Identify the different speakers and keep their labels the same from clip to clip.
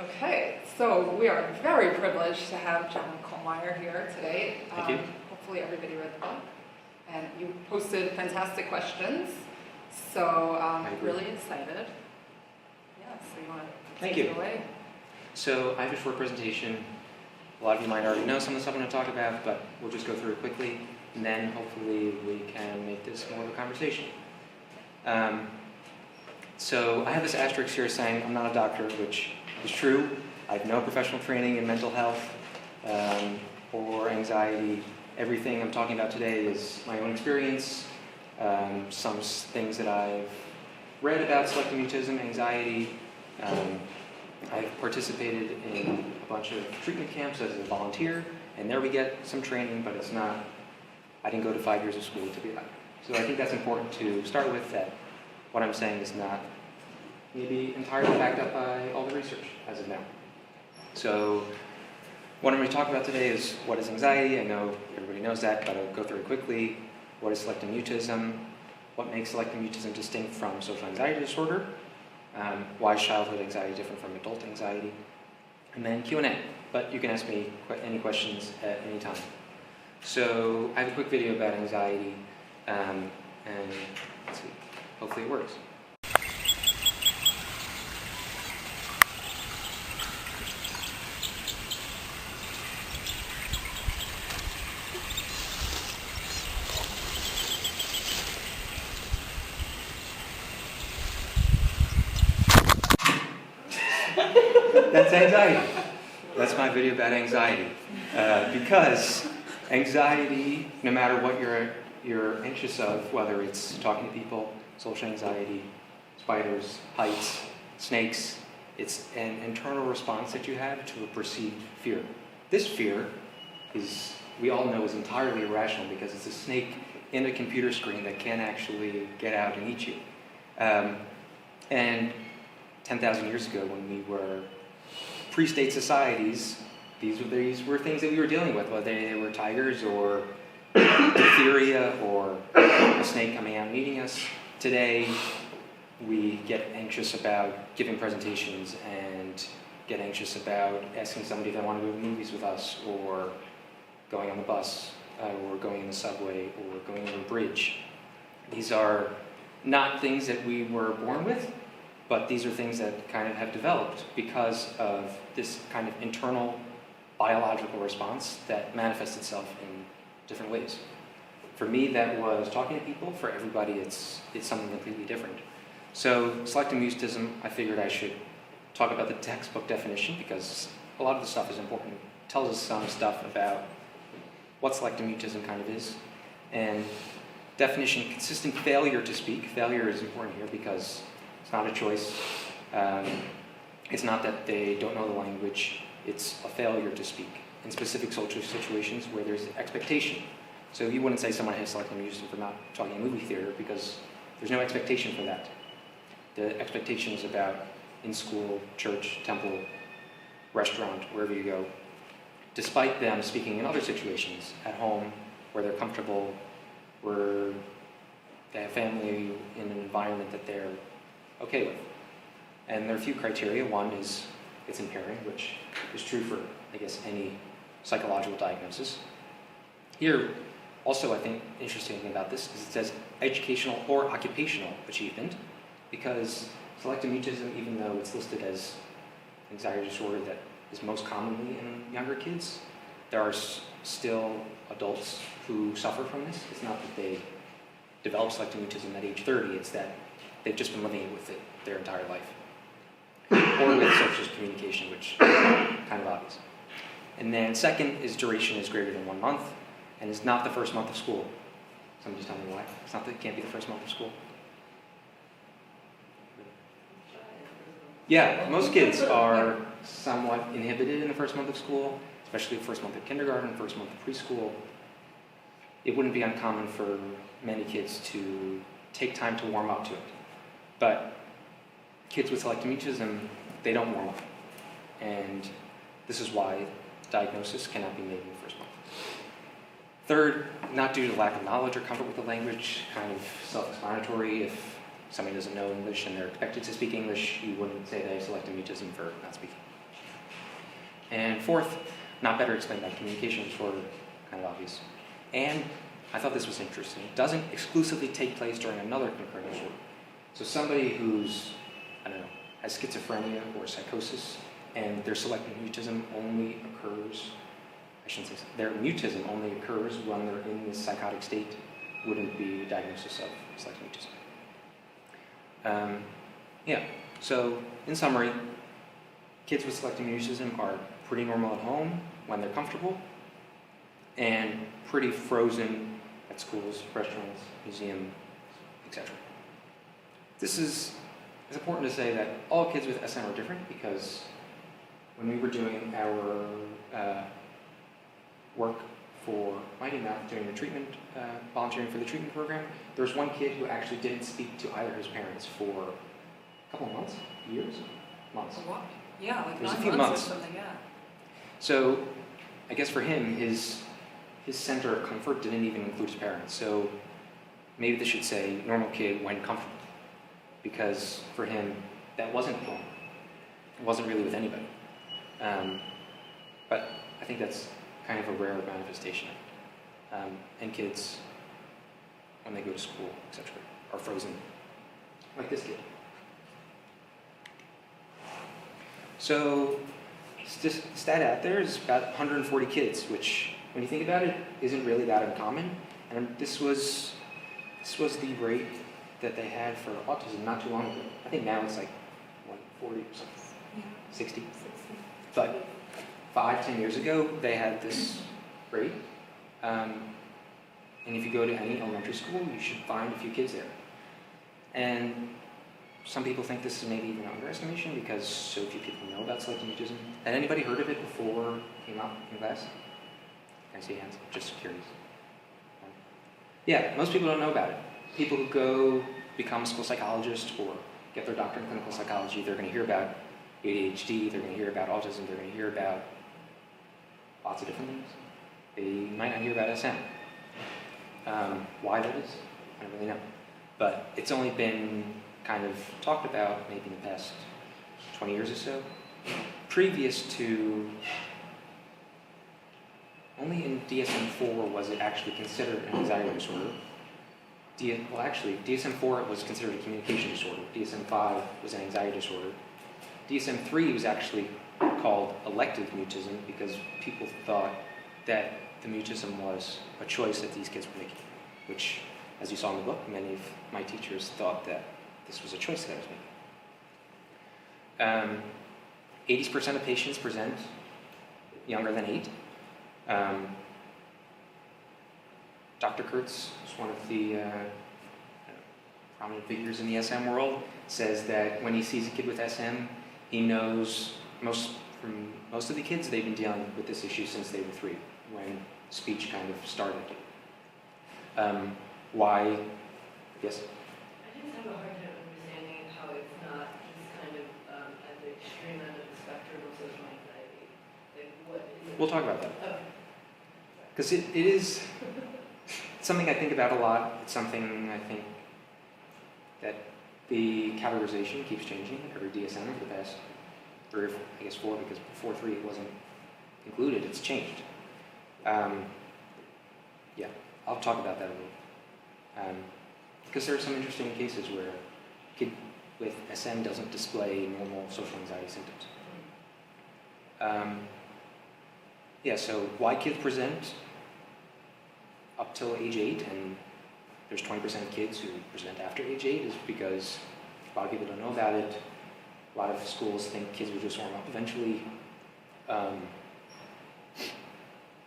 Speaker 1: Okay, so we are very privileged to have Jonathan Kohlmeier here today.
Speaker 2: Thank you.
Speaker 1: Hopefully everybody read the book. And you posted fantastic questions, so I'm really excited. Yeah, so you want to take it away?
Speaker 2: So I have a short presentation. A lot of you might already know some of the stuff I'm going to talk about, but we'll just go through it quickly, and then hopefully we can make this more of a conversation. So I have this asterisk here saying I'm not a doctor, which is true. I have no professional training in mental health or anxiety. Everything I'm talking about today is my own experience, some things that I've read about selective mutism, anxiety. I've participated in a bunch of treatment camps as a volunteer, and there we get some training, but it's not, I didn't go to 5 years of school to be that. So I think that's important to start with, that what I'm saying is not maybe entirely backed up by all the research as of now. So what I'm going to talk about today is what is anxiety. I know everybody knows that, but I'll go through it quickly. What is selective mutism? What makes selective mutism distinct from social anxiety disorder? Why is childhood anxiety different from adult anxiety? And then Q&A, but you can ask me any questions at any time. So I have a quick video about anxiety, and let's see, hopefully it works. That's anxiety. That's my video about anxiety. Because anxiety, no matter what you're anxious of, whether it's talking to people, social anxiety, spiders, heights, snakes, it's an internal response that you have to a perceived fear. This fear we all know, is entirely irrational because it's a snake in a computer screen that can actually get out and eat you. And 10,000 years ago, when we were pre-state societies, these were things that we were dealing with, whether they were tigers or diphtheria or a snake coming out and eating us. Today, we get anxious about giving presentations and get anxious about asking somebody if they want to go to movies with us, or going on the bus, or going in the subway, or going over a bridge. These are not things that we were born with, but these are things that kind of have developed because of this kind of internal biological response that manifests itself in different ways. For me, that was talking to people. For everybody, it's something completely different. So selective mutism, I figured I should talk about the textbook definition because a lot of the stuff is important. It tells us some stuff about what selective mutism kind of is. And definition, consistent failure to speak. Failure is important here because it's not a choice. It's not that they don't know the language. It's a failure to speak in specific social situations where there's expectation. So you wouldn't say someone has selective mutism for not talking in movie theater because there's no expectation for that. The expectation is about in school, church, temple, restaurant, wherever you go, despite them speaking in other situations, at home, where they're comfortable, where they have family in an environment that they're okay with. And there are a few criteria. One is it's impairing, which is true for, I guess, any psychological diagnosis. Here, also, I think, interesting thing about this is it says educational or occupational achievement, because selective mutism, even though it's listed as anxiety disorder that is most commonly in younger kids, there are still adults who suffer from this. It's not that they develop selective mutism at age 30, it's that they've just been living with it their entire life. Or with social communication, which is kind of obvious. And then second is duration is greater than 1 month, and is not the first month of school. Somebody tell me why. It can't be the first month of school. Yeah, most kids are somewhat inhibited in the first month of school, especially the first month of kindergarten, first month of preschool. It wouldn't be uncommon for many kids to take time to warm up to it. But kids with selective mutism, they don't warm up. And this is why diagnosis cannot be made in the first month. Third, not due to lack of knowledge or comfort with the language, kind of self-explanatory. If somebody doesn't know English and they're expected to speak English, you wouldn't say they have selective mutism for not speaking. And fourth, not better explained by communication disorder, kind of obvious. And I thought this was interesting. It doesn't exclusively take place during another concurrent disorder. So somebody who's, I don't know, has schizophrenia or psychosis, and their selective mutism only occurs, I shouldn't say, their mutism only occurs when they're in this psychotic state, wouldn't be a diagnosis of selective mutism. Yeah, so in summary, kids with selective mutism are pretty normal at home when they're comfortable, and pretty frozen at schools, restaurants, museums, etc. It's important to say that all kids with SM are different, because when we were doing our work for Mighty Math, doing the treatment, volunteering for the treatment program, there was one kid who actually didn't speak to either his parents for a couple of months, years, months.
Speaker 1: A lot. Yeah, like
Speaker 2: It was a
Speaker 1: 9
Speaker 2: few
Speaker 1: months or
Speaker 2: months.
Speaker 1: something, yeah.
Speaker 2: So I guess for him, his center of comfort didn't even include his parents. So maybe this should say normal kid when comfortable, because for him, that wasn't home. It wasn't really with anybody. But I think that's kind of a rare manifestation. And kids, when they go to school, etc., are frozen, like this kid. So, stat out there is about 140 kids, which, when you think about it, isn't really that uncommon. And this was the rate that they had for autism not too long ago. I think now it's like 40 or something, 60. But 5-10 years ago, they had this rate. And if you go to any elementary school, you should find a few kids there. And some people think this is maybe even an underestimation because so few people know about selective mutism. Had anybody heard of it before it came out in class? Can I see hands? Just curious. Yeah, most people don't know about it. People who go become a school psychologist or get their doctorate in clinical psychology, they're going to hear about ADHD, they're going to hear about autism, they're going to hear about lots of different things. They might not hear about SM. Why that is, I don't really know. But it's only been kind of talked about maybe in the past 20 years or so. Previous to, only in DSM-4 was it actually considered an anxiety disorder. Well, actually, DSM-4 was considered a communication disorder. DSM-5 was an anxiety disorder. DSM-3 was actually called elective mutism because people thought that the mutism was a choice that these kids were making, which, as you saw in the book, many of my teachers thought that this was a choice that I was making. 80% of patients present younger than 8. Dr. Kurtz is one of the prominent figures in the SM world, says that when he sees a kid with SM, he knows most of the kids, they've been dealing with this issue since they were 3, when speech kind of started. Why? Yes?
Speaker 3: I just have a hard time understanding how it's not just kind of at the extreme end of the spectrum of social anxiety. Like, what is it?
Speaker 2: We'll talk about that.
Speaker 3: Okay.
Speaker 2: Because it is something I think about a lot. It's something I think that the categorization keeps changing every DSM for the past 3 or 4, I guess 4, because before 3 it wasn't included. It's changed. Yeah, I'll talk about that a little. Because there are some interesting cases where a kid with SM doesn't display normal social anxiety symptoms. Yeah, so why kids present up till age 8, and there's 20% of kids who present after age 8 is because a lot of people don't know about it. A lot of schools think kids will just warm up eventually.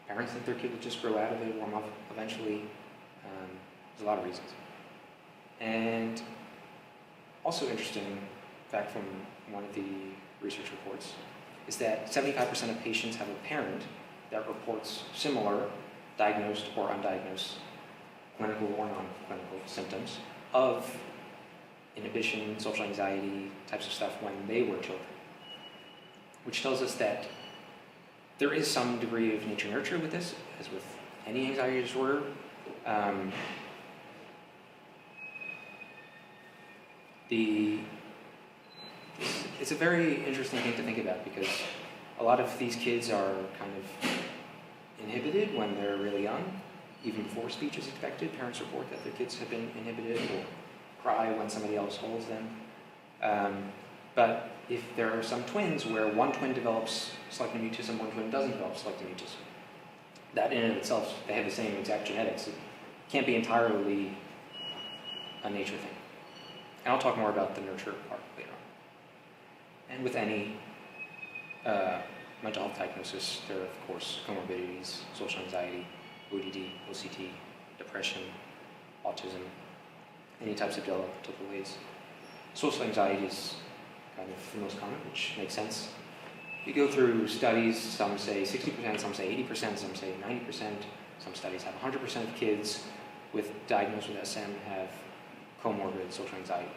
Speaker 2: Parents think their kid will just grow out of it, warm up eventually. There's a lot of reasons. And also interesting fact from one of the research reports is that 75% of patients have a parent that reports similar diagnosed or undiagnosed clinical or non-clinical symptoms of inhibition, social anxiety, types of stuff when they were children. Which tells us that there is some degree of nature-nurture with this, as with any anxiety disorder. It's a very interesting thing to think about because A lot of these kids are kind of inhibited when they're really young. Even before speech is expected, parents report that their kids have been inhibited or cry when somebody else holds them. But if there are some twins where one twin develops selective mutism, one twin doesn't develop selective mutism, that in and of itself, they have the same exact genetics. It can't be entirely a nature thing. And I'll talk more about the nurture part later on. And with any mental health diagnosis, there are, of course, comorbidities, social anxiety, ODD, OCD, depression, autism, any types of developmental delays. Social anxiety is kind of the most common, which makes sense. You go through studies, some say 60%, some say 80%, some say 90%. Some studies have 100% of kids diagnosed with SM have comorbid social anxiety.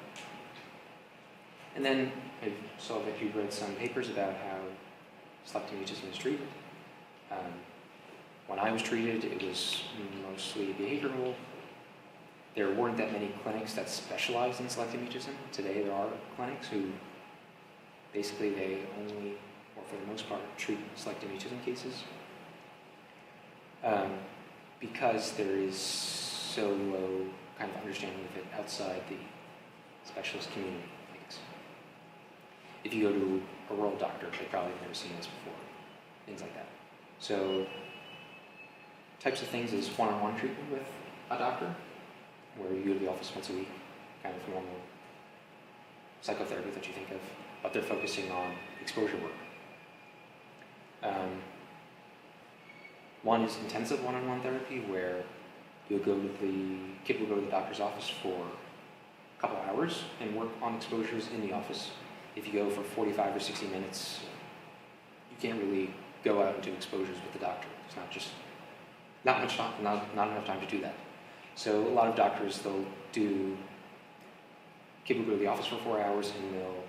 Speaker 2: And then I saw that you've read some papers about how selective mutism is treated. When I was treated, it was mostly behavioral. There weren't that many clinics that specialized in selective mutism. Today there are clinics who basically they only, or for the most part, treat selective mutism cases. Because there is so low kind of understanding of it outside the specialist community, I guess. If you go to a rural doctor, they probably have never seen this before, things like that. So, types of things is one-on-one treatment with a doctor, where you go to the office once a week, kind of normal psychotherapy that you think of, but they're focusing on exposure work. One is intensive one-on-one therapy, where kid will go to the doctor's office for a couple hours and work on exposures in the office. If you go for 45 or 60 minutes, you can't really go out and do exposures with the doctor. It's not much time, not enough time to do that. So a lot of doctors, kid will go to the office for 4 hours and they'll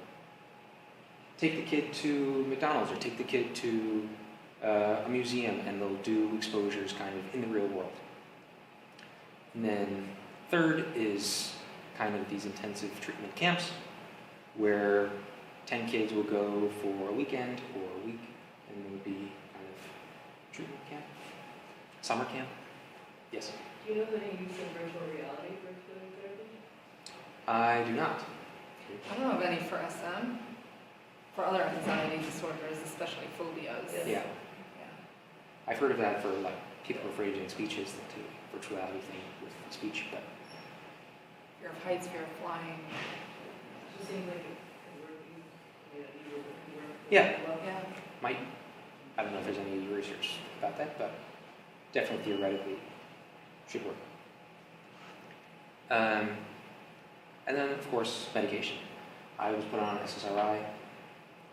Speaker 2: take the kid to McDonald's or take the kid to a museum, and they'll do exposures kind of in the real world. And then third is kind of these intensive treatment camps, where 10 kids will go for a weekend or a week, and it would be kind of treatment camp, summer camp. Yes?
Speaker 3: Do you know of any use of virtual reality for exposure therapy?
Speaker 2: I do not.
Speaker 1: I don't know of any for SM. For other anxiety disorders, especially phobias.
Speaker 2: Yeah. I've heard of that for like people who are afraid of doing speeches, that do virtuality thing with speech, but
Speaker 1: Fear of heights, fear of flying.
Speaker 3: It just seems like it could work. You work.
Speaker 2: Yeah.
Speaker 1: Yeah.
Speaker 2: I don't know if there's any research about that, but definitely theoretically should work. And then, of course, medication. I was put on SSRI.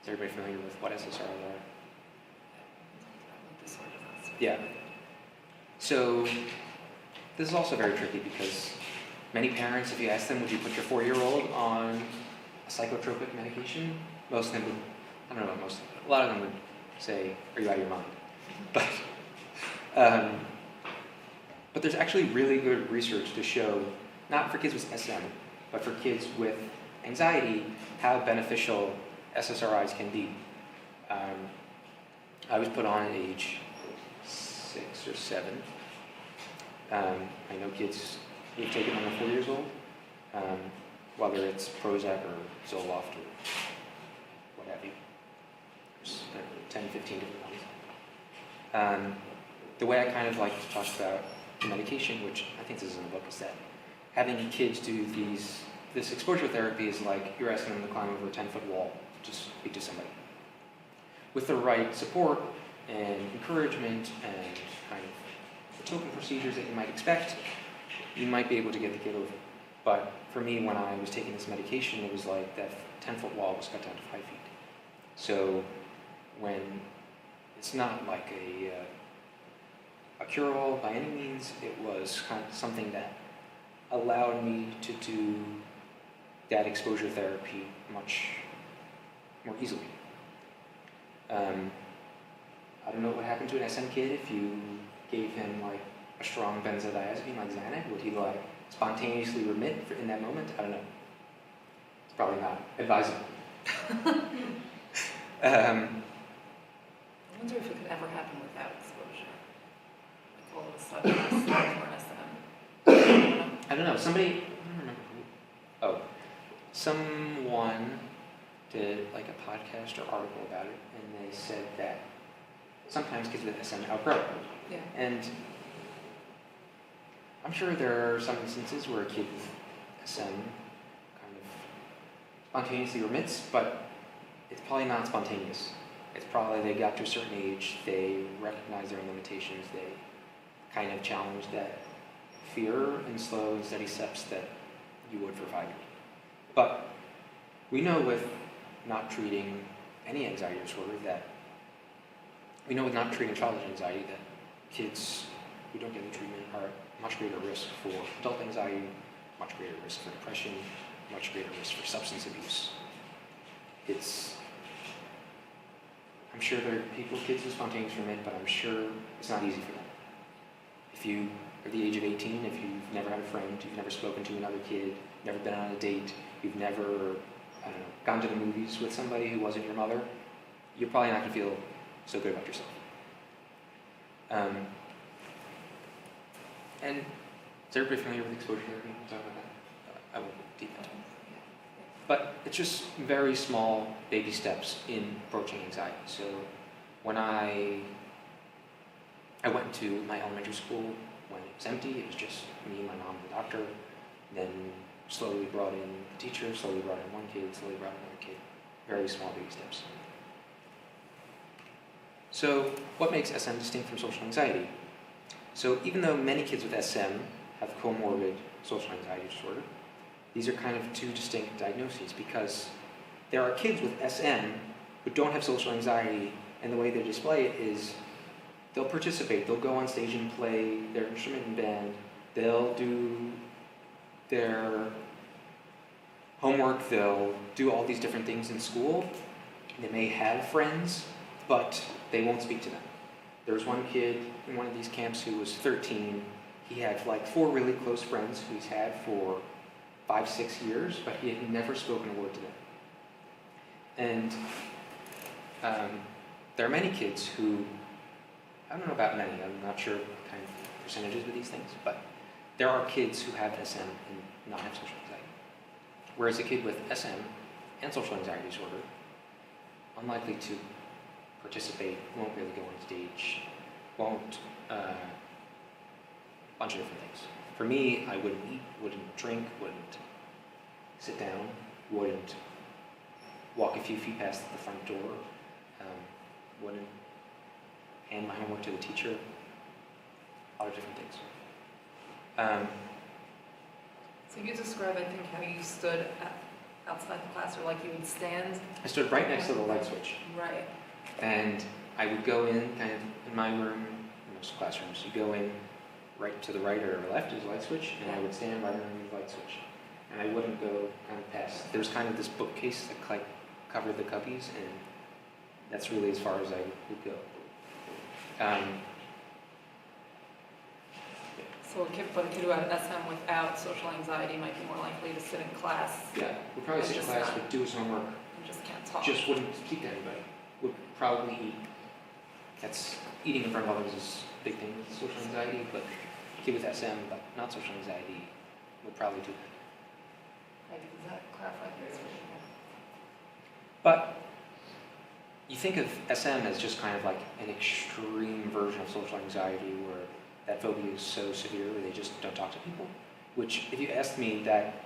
Speaker 2: Is everybody familiar with what SSRIs are? Yeah. So this is also very tricky because many parents, if you ask them, would you put your 4-year-old on a psychotropic medication? Most of them would, I don't know about most, a lot of them would say, are you out of your mind? But there's actually really good research to show, not for kids with SM, but for kids with anxiety, how beneficial SSRIs can be. I was put on at age 6 or 7. I know kids who've taken them at 4 years old, whether it's Prozac or Zoloft or what have you. There's 10, 15 different ones. The way I kind of like to talk about the medication, which I think this is in the book, is that having kids do this exposure therapy is like you're asking them to climb over a 10-foot wall to speak to somebody. With the right support and encouragement and kind of the token procedures that you might expect, you might be able to get the kid over. But for me, when I was taking this medication, it was like that 10-foot wall was cut down to 5 feet. So when it's not like a cure-all by any means, it was kind of something that allowed me to do that exposure therapy much more easily. I don't know what would happen to an SM kid if you gave him like a strong benzodiazepine like Xanax. Would he like spontaneously remit in that moment? I don't know. It's probably not advisable.
Speaker 1: I wonder if it could ever happen without exposure. Like all of a sudden, it's more SM.
Speaker 2: I don't know. Somebody, I don't remember who. Oh, someone did like a podcast or article about it, and they said that sometimes kids with SM outgrow it.
Speaker 1: Yeah.
Speaker 2: And I'm sure there are some instances where a kid with SM kind of spontaneously remits, but it's probably not spontaneous. It's probably they got to a certain age, they recognize their own limitations, they kind of challenge that fear and slow and steady steps that you would for 5 years. But we know with not treating any anxiety disorder that, we know with not treating childhood anxiety that kids who don't get the treatment are at much greater risk for adult anxiety, much greater risk for depression, much greater risk for substance abuse. I'm sure there are kids with spontaneous remit, but I'm sure it's not easy for them. If you are the age of 18, if you've never had a friend, you've never spoken to another kid, never been on a date, you've never, I don't know, gone to the movies with somebody who wasn't your mother, you're probably not going to feel so good about yourself. And is everybody familiar with exposure therapy? Talk about that. I won't deep into it. But it's just very small baby steps in approaching anxiety. So when I went to my elementary school when it was empty, it was just me, my mom, and the doctor. Then slowly brought in the teacher, slowly brought in one kid, slowly brought in another kid. Very small baby steps. So what makes SM distinct from social anxiety? So even though many kids with SM have comorbid social anxiety disorder, these are kind of two distinct diagnoses because there are kids with SM who don't have social anxiety, and the way they display it is they'll participate, they'll go on stage and play their instrument in band, they'll do their homework, they'll do all these different things in school, they may have friends, but they won't speak to them. There was one kid in one of these camps who was 13. He had like 4 really close friends who he's had for 5-6 years, but he had never spoken a word to them. And there are many kids who, I don't know about many, I'm not sure kind of percentages with these things, but there are kids who have SM and not have social anxiety. Whereas a kid with SM and social anxiety disorder, unlikely to participate, won't really go on stage, won't, a bunch of different things. For me, I wouldn't eat, wouldn't drink, wouldn't sit down, wouldn't walk a few feet past the front door, wouldn't hand my homework to the teacher, a lot of different things.
Speaker 1: So you describe, I think, how you stood outside the class, or like you would stand.
Speaker 2: I stood right next to the light switch.
Speaker 1: Right.
Speaker 2: And I would go in, kind of in my room, in most classrooms, you go in right to the right or left is the light switch, and I would stand right underneath the light switch. And I wouldn't go kind of past, there was kind of this bookcase that like covered the cubbies, and that's really as far as I would go.
Speaker 1: So a kid who had SM without social anxiety might be more likely to sit in class.
Speaker 2: Yeah, would probably sit in class, would do his homework,
Speaker 1: and just can't talk.
Speaker 2: just wouldn't speak to anybody, would probably eat. That's, eating in front of others is a big thing with social anxiety, but a kid with SM, but not social anxiety, would probably do that.
Speaker 1: Maybe does that clarify things?
Speaker 2: But you think of SM as just kind of like an extreme version of social anxiety where that phobia is so severe where they just don't talk to people. Which, if you asked me that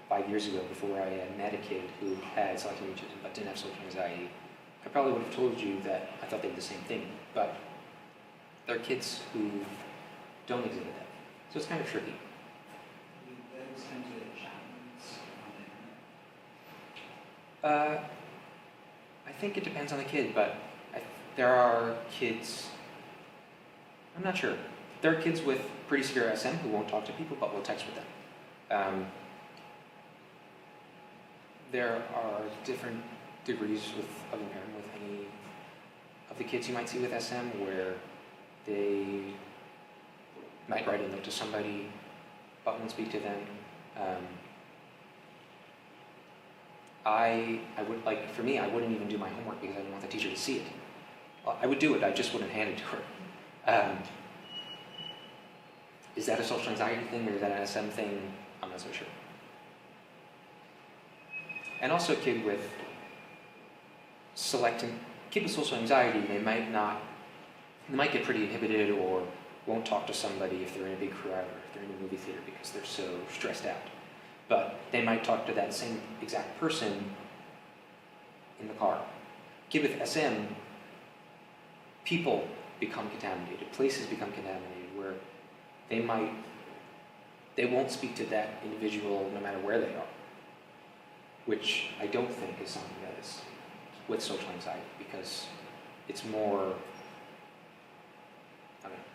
Speaker 2: 5 years ago before I had met a kid who had selective mutism but didn't have social anxiety, I probably would have told you that I thought they did the same thing. But there are kids who don't exhibit that. So it's kind of tricky. I think it depends on the kid, but there are kids, I'm not sure. There are kids with pretty severe SM who won't talk to people but will text with them. There are different degrees of impairment with any of the kids you might see with SM where they might write a note to somebody but won't speak to them. I would, like, for me, I wouldn't even do my homework because I didn't want the teacher to see it. Well, I would do it, I just wouldn't hand it to her. Is that a social anxiety thing, or is that an SM thing? I'm not so sure. And also a kid with social anxiety, they might get pretty inhibited or won't talk to somebody if they're in a big crowd or if they're in a movie theater because they're so stressed out. But they might talk to that same exact person in the car. Kid with SM, people become contaminated, places become contaminated, where they won't speak to that individual no matter where they are, which I don't think is something that is with social anxiety, because it's more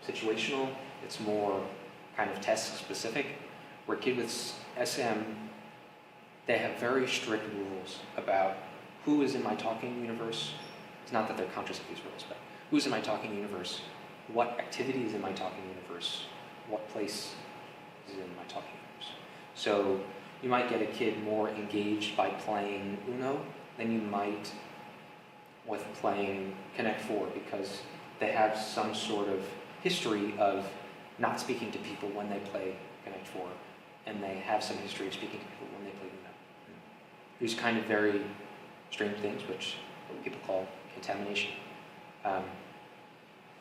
Speaker 2: situational, it's more kind of task specific, where kid with SM, they have very strict rules about who is in my talking universe. It's not that they're conscious of these rules, but who's in my talking universe, what activity is in my talking universe, what place is in my talking universe. So you might get a kid more engaged by playing Uno than you might with playing Connect 4, because they have some sort of history of not speaking to people when they play Connect 4, and they have some history of speaking to people when they play Uno. These kind of very strange things, which people call contamination.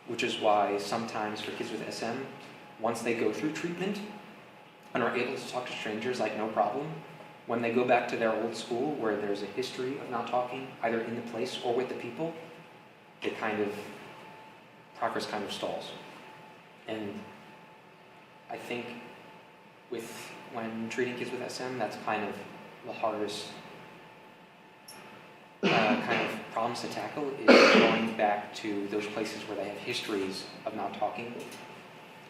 Speaker 2: Which is why sometimes for kids with SM, once they go through treatment and are able to talk to strangers like no problem, when they go back to their old school where there's a history of not talking, either in the place or with the people, progress kind of stalls. And I think when treating kids with SM, that's kind of the hardest kind of problems to tackle, is going back to those places where they have histories of not talking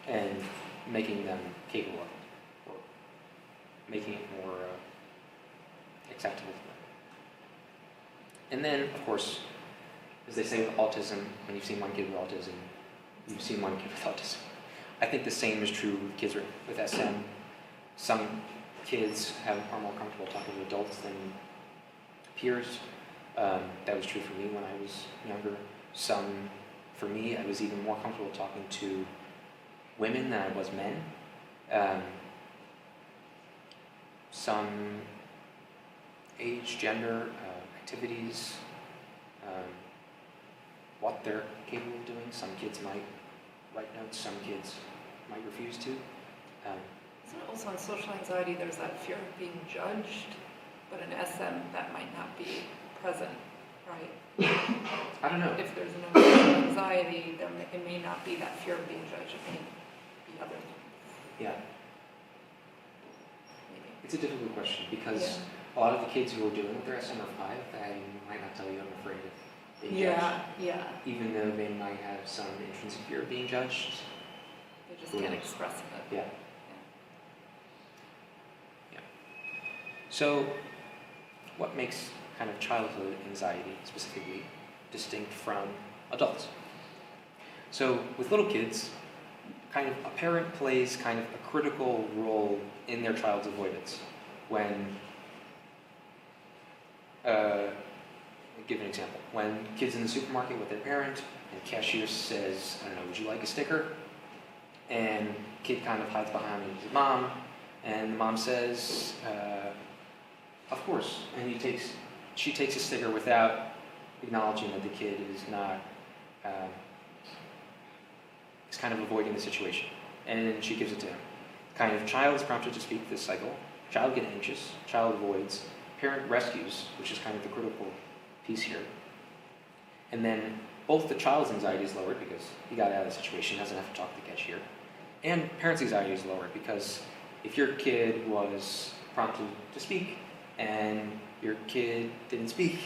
Speaker 2: and making them capable of it, or making it more acceptable to them. And then, of course, as they say with autism, when you've seen one kid with autism, you've seen one kid with autism. I think the same is true with kids with SM. Some kids are more comfortable talking to adults than peers. That was true for me when I was younger. For me, I was even more comfortable talking to women than I was men. Some age, gender, activities, what they're capable of doing. Some kids might write notes, some kids might refuse to.
Speaker 1: So also in social anxiety, there's that fear of being judged, but in SM, that might not be present, right?
Speaker 2: I don't know.
Speaker 1: If there's no social anxiety, it may not be that fear of being judged, it may be other things.
Speaker 2: Yeah.
Speaker 1: Maybe.
Speaker 2: It's a difficult question, because a lot of the kids who are dealing with their SM are 5, they might not tell you I'm afraid of being judged.
Speaker 1: Yeah.
Speaker 2: Even though they might have some intrinsic fear of being judged.
Speaker 1: They just can't express it.
Speaker 2: Yeah. So, what makes kind of childhood anxiety specifically distinct from adults? So, with little kids, kind of a parent plays kind of a critical role in their child's avoidance. When, I'll give an example. When kids in the supermarket with their parent, and cashier says, I don't know, would you like a sticker? And kid kind of hides behind his mom, and the mom says, of course. And she takes a sticker without acknowledging that the kid is not, is kind of avoiding the situation. And she gives it to him. Kind of child is prompted to speak this cycle. Child gets anxious, child avoids, parent rescues, which is kind of the critical piece here. And then both the child's anxiety is lowered because he got out of the situation, doesn't have to talk to the cashier. And parents' anxiety is lowered because if your kid was prompted to speak and your kid didn't speak,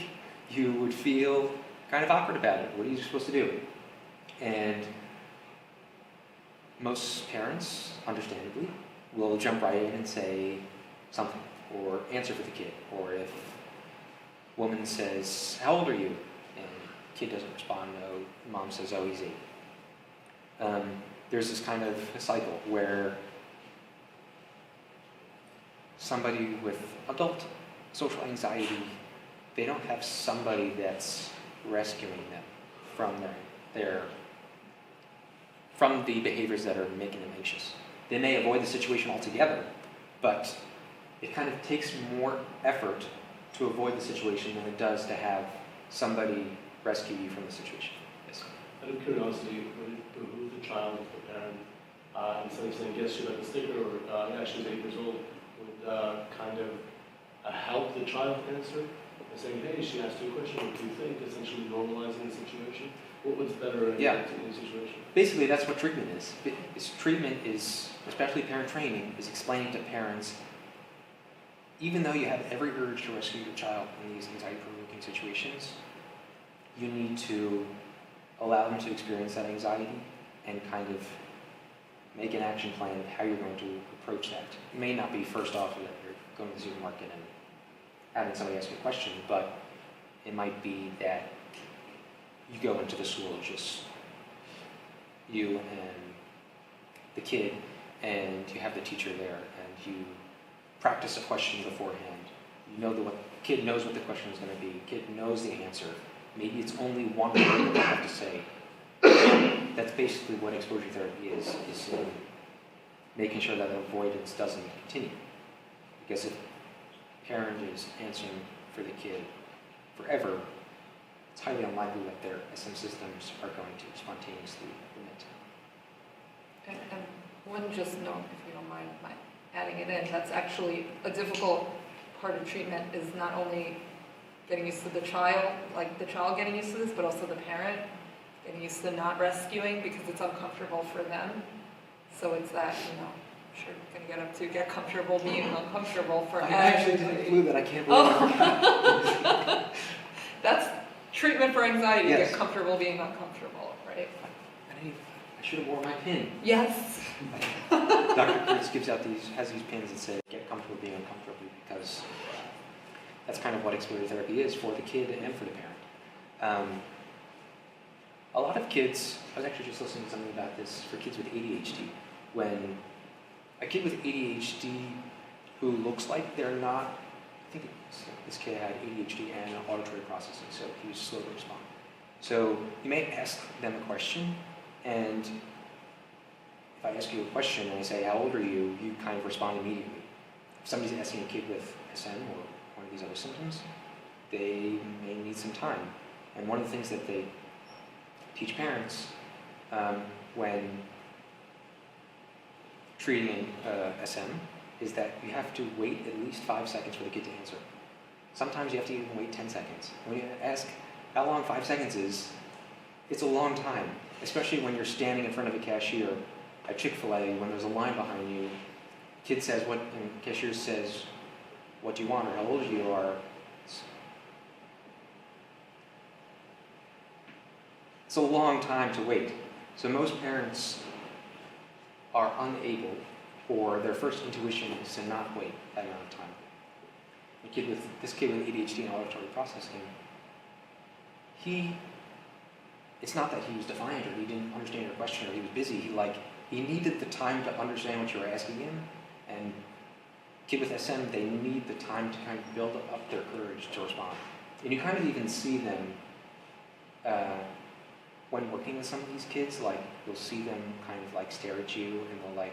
Speaker 2: you would feel kind of awkward about it. What are you supposed to do? And most parents, understandably, will jump right in and say something or answer for the kid. Or if a woman says, how old are you? And kid doesn't respond, no. Mom says, oh, he's 8. There's this kind of a cycle where somebody with adult social anxiety, they don't have somebody that's rescuing them from from the behaviors that are making them anxious. They may avoid the situation altogether, but it kind of takes more effort to avoid the situation than it does to have somebody rescue you from the situation. Yes.
Speaker 4: Out of curiosity, would it behoove the child, if the parent, instead of saying, yes, she got the sticker, or yeah, she was 8 years old, would kind of help the child answer? By saying, hey, she asked you a question, what do you think? Essentially normalizing the situation. What's better in the situation?
Speaker 2: Basically, that's what treatment is. Treatment is, especially parent training, is explaining to parents, even though you have every urge to rescue your child in these anxiety-provoking situations, you need to allow them to experience that anxiety and kind of make an action plan of how you're going to approach that. It may not be first off that you're going to the supermarket and having somebody ask you a question, but it might be that you go into the school, just you and the kid, and you have the teacher there, and you practice a question beforehand. You know the kid knows what the question is going to be. Kid knows the answer. Maybe it's only one word that they have to say. That's basically what exposure therapy is making sure that avoidance doesn't continue. Because if a parent is answering for the kid forever, it's highly unlikely that their SM systems are going to spontaneously emit.
Speaker 1: And one just note, if you don't mind my adding it in, that's actually a difficult part of treatment is not only getting used to the child, like the child getting used to this, but also the parent getting used to not rescuing because it's uncomfortable for them. So it's that, I'm sure you're going to get up to get comfortable being uncomfortable for everybody.
Speaker 2: I actually didn't include that. I can't believe I forgot.
Speaker 1: That's treatment for anxiety,
Speaker 2: Yes.
Speaker 1: get comfortable being uncomfortable, right?
Speaker 2: I should have worn my pin.
Speaker 1: Yes.
Speaker 2: Dr. Kurtz has these pins that say, get comfortable being uncomfortable, because that's kind of what exposure therapy is for the kid and for the parent. A lot of kids, I was actually just listening to something about this for kids with ADHD. When a kid with ADHD who looks like they're not, I think this kid had ADHD and auditory processing, so he was slow to respond. So you may ask them a question, and if I ask you a question and I say, how old are you, you kind of respond immediately. If somebody's asking a kid with SM or one of these other symptoms, they may need some time. And one of the things that they teach parents when treating SM is that you have to wait at least 5 seconds for the kid to answer. Sometimes you have to even wait 10 seconds. When you ask how long 5 seconds is, it's a long time, especially when you're standing in front of a cashier at Chick-fil-A when there's a line behind you. Kid says what, and cashier says, what do you want or how old you are. It's a long time to wait. So most parents are unable, or their first intuition is to not wait that amount of time. This kid with ADHD and auditory processing, it's not that he was defiant or he didn't understand your question or he was busy. He needed the time to understand what you were asking him. And kid with SM, they need the time to kind of build up their courage to respond. And you kind of even see them when working with some of these kids, you'll see them kind of stare at you and they'll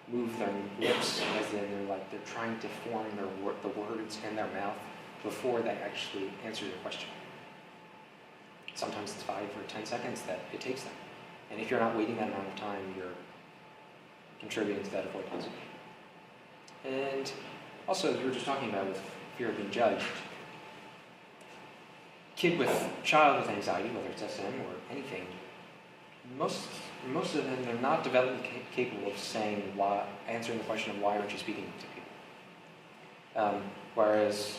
Speaker 2: move their lips as in they're trying to form the words in their mouth before they actually answer your question. Sometimes it's 5 or 10 seconds that it takes them. And if you're not waiting that amount of time, you're contributing to that avoidance. And also, as we were just talking about with fear of being judged, child with anxiety, whether it's SM or anything, most of them, they're not developmentally capable of answering the question of why aren't you speaking to people. Whereas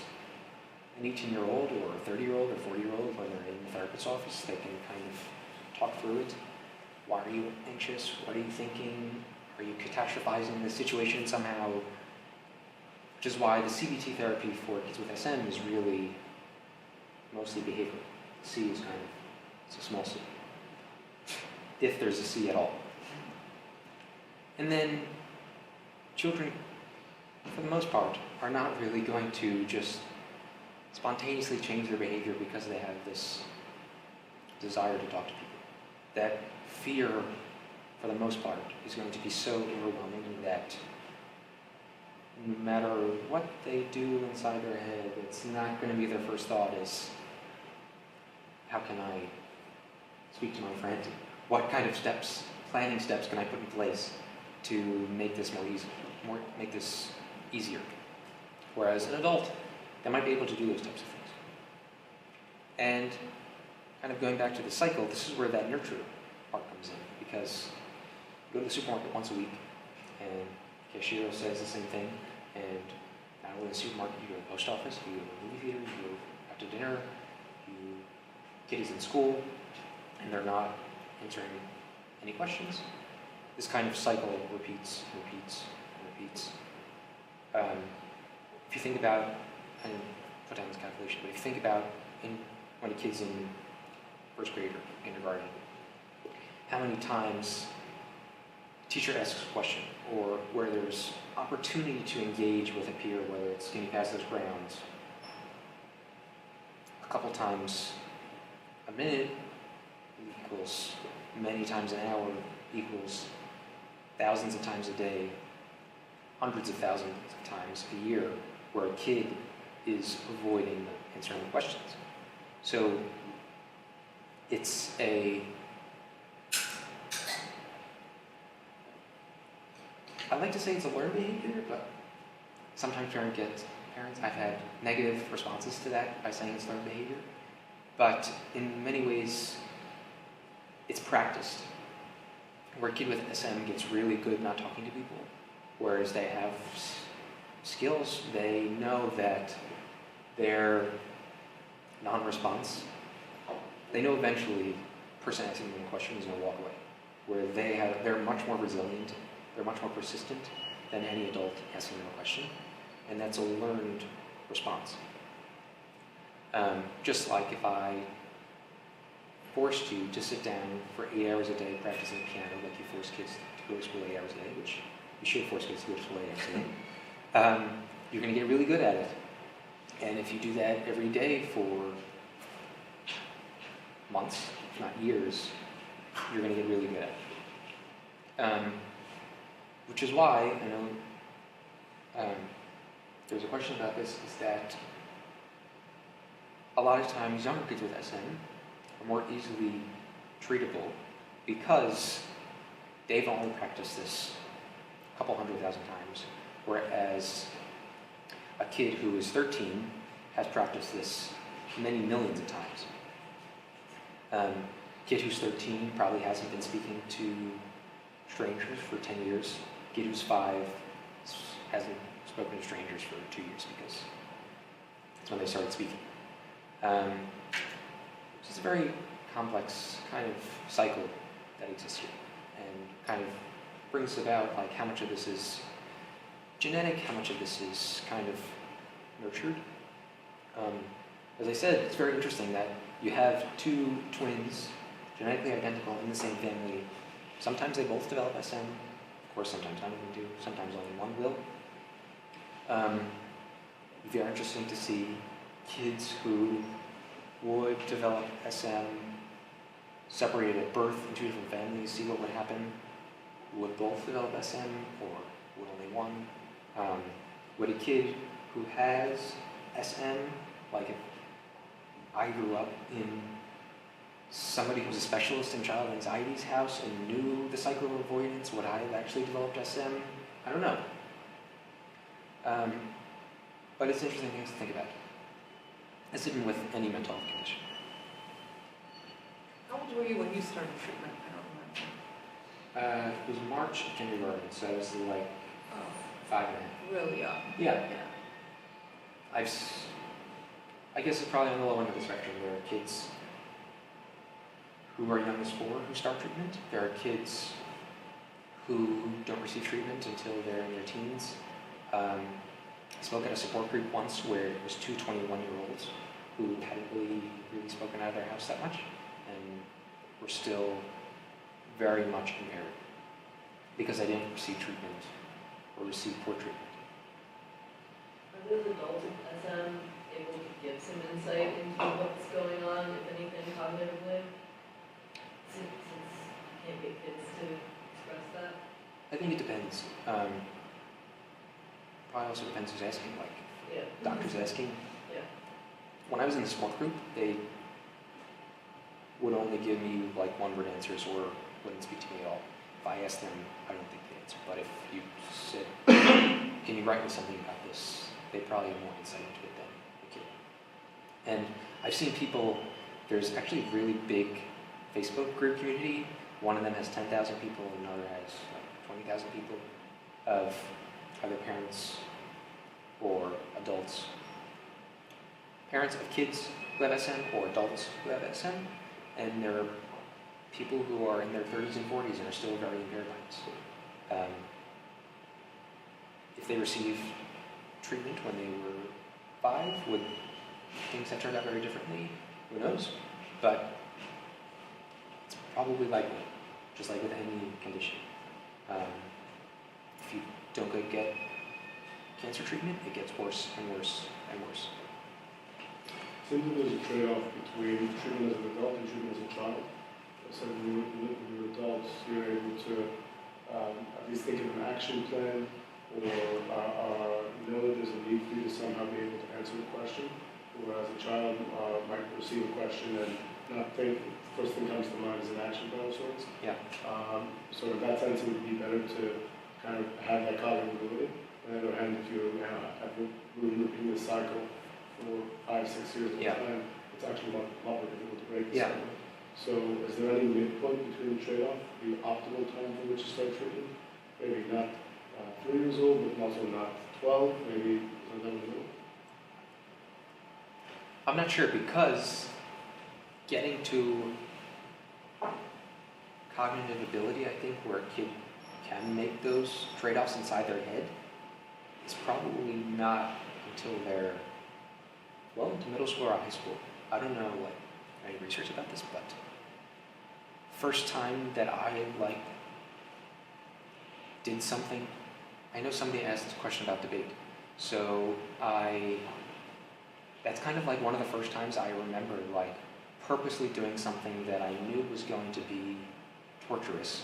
Speaker 2: an 18-year-old or a 30-year-old or 40-year-old, when they're in the therapist's office, they can kind of talk through it. Why are you anxious? What are you thinking? Are you catastrophizing the situation somehow? Which is why the CBT therapy for kids with SM is really mostly behavioral. C is it's a small c. If there's a C at all. And then children, for the most part, are not really going to just spontaneously change their behavior because they have this desire to talk to people. That fear, for the most part, is going to be so overwhelming that no matter what they do inside their head, it's not going to be their first thought is, how can I speak to my friend? What kind of steps, planning steps can I put in place to make this make this easier? Whereas an adult, they might be able to do those types of things. And kind of going back to the cycle, this is where that nurture part comes in, because you go to the supermarket once a week, and the cashier says the same thing, and not only in the supermarket, you go to the post office, you go to the movie theater, you go out to dinner, kid is in school, and they're not answering any questions. This kind of cycle repeats and repeats and repeats. If you think about, I didn't put down this calculation, but if you think about when a kid's in first grade or kindergarten, how many times a teacher asks a question, or where there's opportunity to engage with a peer, whether it's getting past those grounds, a couple times a minute equals many times an hour equals thousands of times a day, hundreds of thousands of times a year, where a kid is avoiding answering the questions. So it's I'd like to say it's a learned behavior, but sometimes parents, I've had negative responses to that by saying it's learned behavior. But in many ways, it's practiced. Where a kid with SM gets really good not talking to people, whereas they have skills, they know that their non-response, they know eventually the person asking them a question is going to walk away. Where they're much more resilient, they're much more persistent than any adult asking them a question, and that's a learned response. Just like if I forced you to sit down for 8 hours a day practicing piano, like you force kids to go to school 8 hours a day, which you should force kids to go to school 8 hours a day, you're going to get really good at it. And if you do that every day for months, if not years, you're going to get really good at it. Which is why, I know there's a question about this, is that a lot of times younger kids with SM are more easily treatable because they've only practiced this a couple 100,000 times, whereas a kid who is 13 has practiced this many millions of times. A kid who's 13 probably hasn't been speaking to strangers for 10 years. A kid who's 5 hasn't spoken to strangers for 2 years because that's when they started speaking. It's a very complex kind of cycle that exists here, and kind of brings about like how much of this is genetic, how much of this is kind of nurtured. As I said, it's very interesting that you have two twins, genetically identical in the same family. Sometimes they both develop SM. Of course, sometimes none of them do. Sometimes only one will. Very interesting to see kids who would develop SM separated at birth in two different families, see what would happen. Would both develop SM, or would only one? Would a kid who has SM, like if I grew up in somebody who's a specialist in child anxiety's house and knew the cycle of avoidance, would I have actually developed SM? I don't know. But it's interesting things to think about. As even with any mental health condition.
Speaker 1: How old were you when you started treatment? I don't remember.
Speaker 2: It was March of kindergarten, so I was like 5 and a half.
Speaker 1: Really young.
Speaker 2: Yeah. I guess it's probably on the low end of the spectrum. There are kids who are young as 4 who start treatment. There are kids who don't receive treatment until they're in their teens. I spoke at a support group once where it was 2 21-year-olds who hadn't really spoken out of their house that much and were still very much impaired because they didn't receive treatment or receive poor treatment.
Speaker 3: Are those adults with SM able to give some insight into what's going on, if anything, cognitively?
Speaker 2: depends. Probably also depends who's asking. Like,
Speaker 3: Yeah.
Speaker 2: doctors asking.
Speaker 3: Yeah.
Speaker 2: When I was in the support group, they would only give me like one-word answers or wouldn't speak to me at all. If I asked them, I don't think they'd answer. But if you said, "Can you write me something about this?" they probably have more insight into it than the kid. And I've seen people. There's actually a really big Facebook group community. One of them has 10,000 people, and another has like 20,000 people of either parents or adults. Parents of kids who have SM or adults who have SM, and there are people who are in their 30s and 40s and are still very impaired minds. If they received treatment when they were 5, would things have turned out very differently? Who knows? But it's probably likely, just like with any condition. If you don't go get cancer treatment, it gets worse and worse and worse.
Speaker 4: Seems like there's a trade-off between treatment as an adult and treatment as a child. So when you're adults, you're able to at least think of an action plan or know that there's a need for you to somehow be able to answer the question. Whereas a child might receive a question and not think, first thing comes to mind is an action plan of sorts.
Speaker 2: Yeah.
Speaker 4: So in that sense, it would be better to kind of have that cognitive ability. On the other hand, if you're really repeating this cycle for 5, 6 years at a time, it's actually a lot more difficult to break the cycle. So is there any midpoint between the trade-off, the optimal time for which to start treatment? Maybe not 3 years old, but also not 12, maybe sometime in the middle?
Speaker 2: I'm not sure, because getting to cognitive ability, I think, where a kid can make those trade-offs inside their head, is probably not until they're well into middle school or high school. I don't know any research about this, but first time that I did something, I know somebody asked a question about debate, so that's kind of like one of the first times I remember purposely doing something that I knew was going to be torturous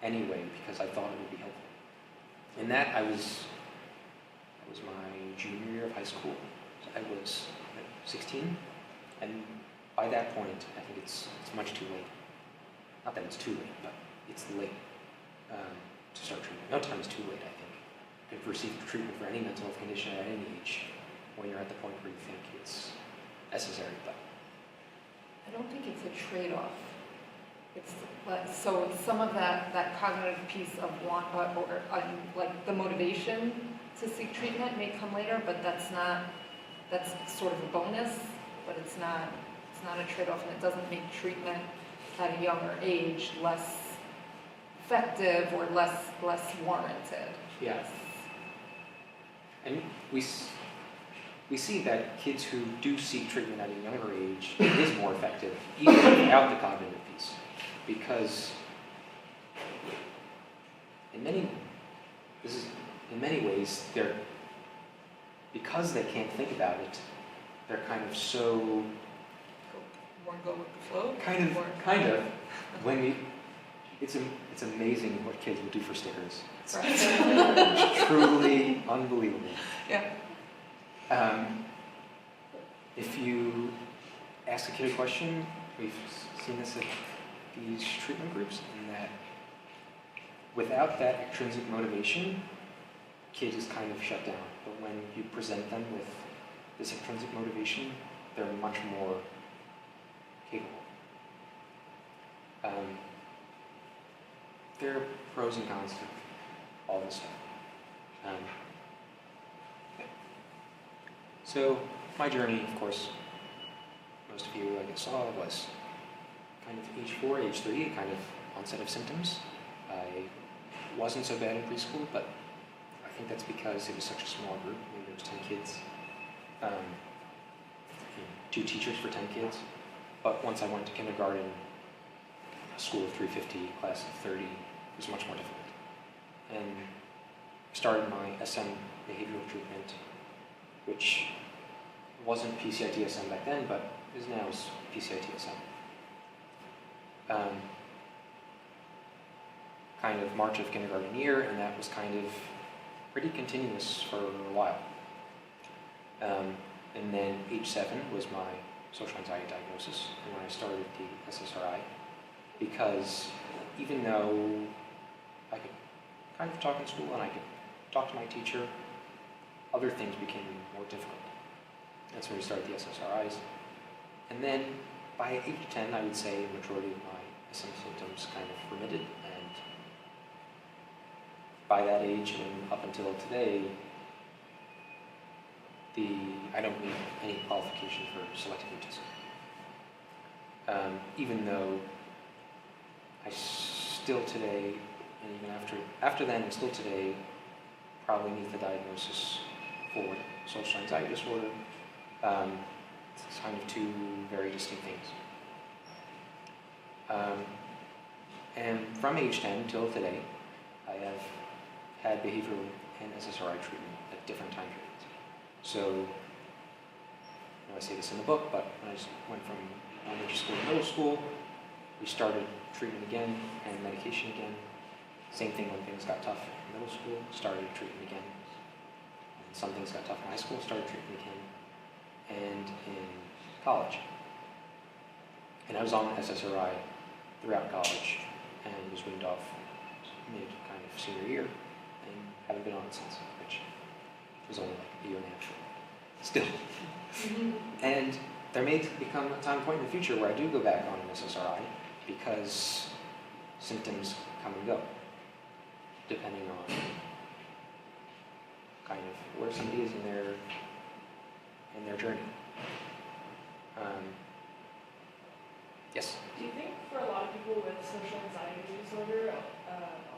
Speaker 2: anyway, because I thought it would be helpful. In that, that was my junior year of high school. So I was 16, and by that point, I think it's much too late. Not that it's too late, but it's late to start treatment. No time is too late, I think. You can receive treatment for any mental health condition at any age when you're at the point where you think it's necessary. But
Speaker 1: I don't think it's a trade-off. It's so some of that cognitive piece of want or the motivation to seek treatment may come later, but that's sort of a bonus, but it's not a trade-off, and it doesn't make treatment at a younger age less effective or less warranted.
Speaker 2: yeah, and we see that kids who do seek treatment at a younger age is more effective, even without the cognitive piece, because in many ways because they can't think about it, they're kind of so
Speaker 1: Go with the flow.
Speaker 2: kind of when it's amazing what kids will do for stickers. It's truly unbelievable.
Speaker 1: Yeah.
Speaker 2: If you ask a kid a question, we've seen this at these treatment groups, in that without that extrinsic motivation, kid is kind of shut down. But when you present them with this intrinsic motivation, they're much more capable. There are pros and cons to all this stuff. So my journey, of course, most of you, I guess, saw, was kind of age 4, age 3, kind of onset of symptoms. I wasn't so bad in preschool, but I think that's because it was such a small group. Maybe there was 10 kids, 2 teachers for 10 kids. But once I went to kindergarten, a school of 350, class of 30, it was much more difficult. And started my SM behavioral treatment, which wasn't PCI-DSM back then, but is now PCI-DSM. kind of March of kindergarten year, and that was kind of pretty continuous for a while. And then age 7 was my social anxiety diagnosis, and when I started the SSRI, because even though I could kind of talk in school and I could talk to my teacher, other things became more difficult. That's when we started the SSRIs. And then by age 10, I would say the majority of my SM symptoms kind of remitted, and by that age and up until today, I don't need any qualification for selective mutism. Even though I still today, and even after then and still today, probably need the diagnosis for social anxiety disorder. It's kind of two very distinct things. And from age 10 till today, I have had behavioral and SSRI treatment at different time periods. So, I say this in the book, but when I just went from elementary school to middle school, we started treatment again and medication again. Same thing when things got tough in middle school, started treatment again. And some things got tough in high school, started treatment again. And in college. And I was on SSRI throughout college and was weaned off mid kind of senior year and haven't been on it since, which was only like a year and a half. Still. And there may become a time point in the future where I do go back on an SSRI because symptoms come and go, depending on kind of where somebody is in their journey. Yes?
Speaker 5: Do you think for a lot of people with social anxiety disorder, a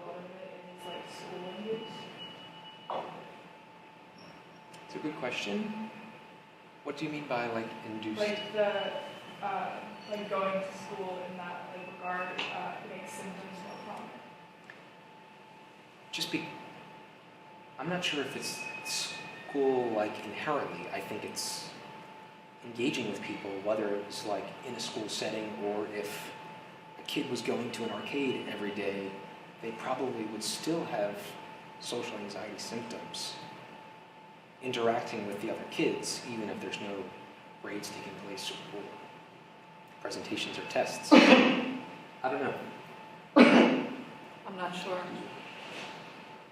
Speaker 5: lot of it is like schooling use?
Speaker 2: It's a good question. What do you mean by like induced?
Speaker 5: Like like going to school in that like regard makes symptoms more prominent.
Speaker 2: I'm not sure if it's school like inherently. I think it's engaging with people, whether it's like in a school setting or if a kid was going to an arcade every day, they probably would still have social anxiety symptoms interacting with the other kids, even if there's no grades taking place or presentations or tests. I don't know.
Speaker 1: I'm not sure.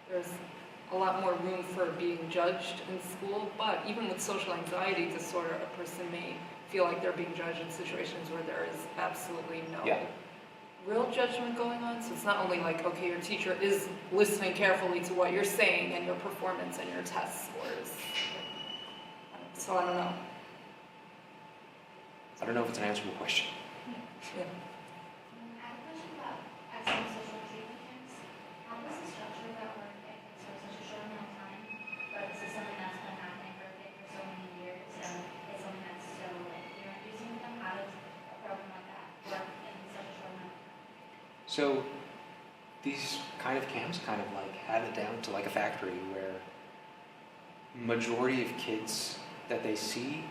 Speaker 1: There's a lot more room for being judged in school, but even with social anxiety disorder, a person may feel like they're being judged in situations where there is absolutely no real judgment going on. So it's not only like, okay, your teacher is listening carefully to what you're saying and your performance and your test scores. So I don't know.
Speaker 2: I don't know if it's an answerable question.
Speaker 1: Yeah.
Speaker 6: I have a question about accessing social treatment camps. How does the structure of that work if it's for such a short amount of time, but this is something that's been happening for a kid for so many years, and it's something that's so like you're using with them? How does a program like that work in such a short amount of time?
Speaker 2: So these kind of camps kind of like have it down to like a factory where majority of kids that they see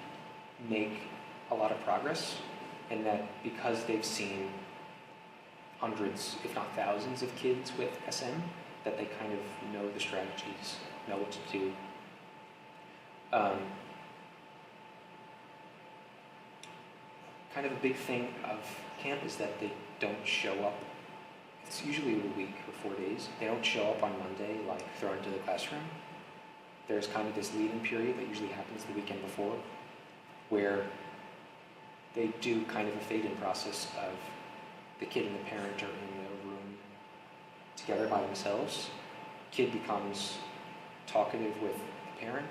Speaker 2: make a lot of progress, and that because they've seen hundreds, if not thousands of kids with SM, that they kind of know the strategies, know what to do. Kind of a big thing of camp is that they don't show up. It's usually a week or 4 days. They don't show up on Monday, like thrown into the classroom. There's kind of this lead-in period that usually happens the weekend before, where they do kind of a fade-in process of the kid and the parent are in the room together by themselves. Kid becomes talkative with the parent.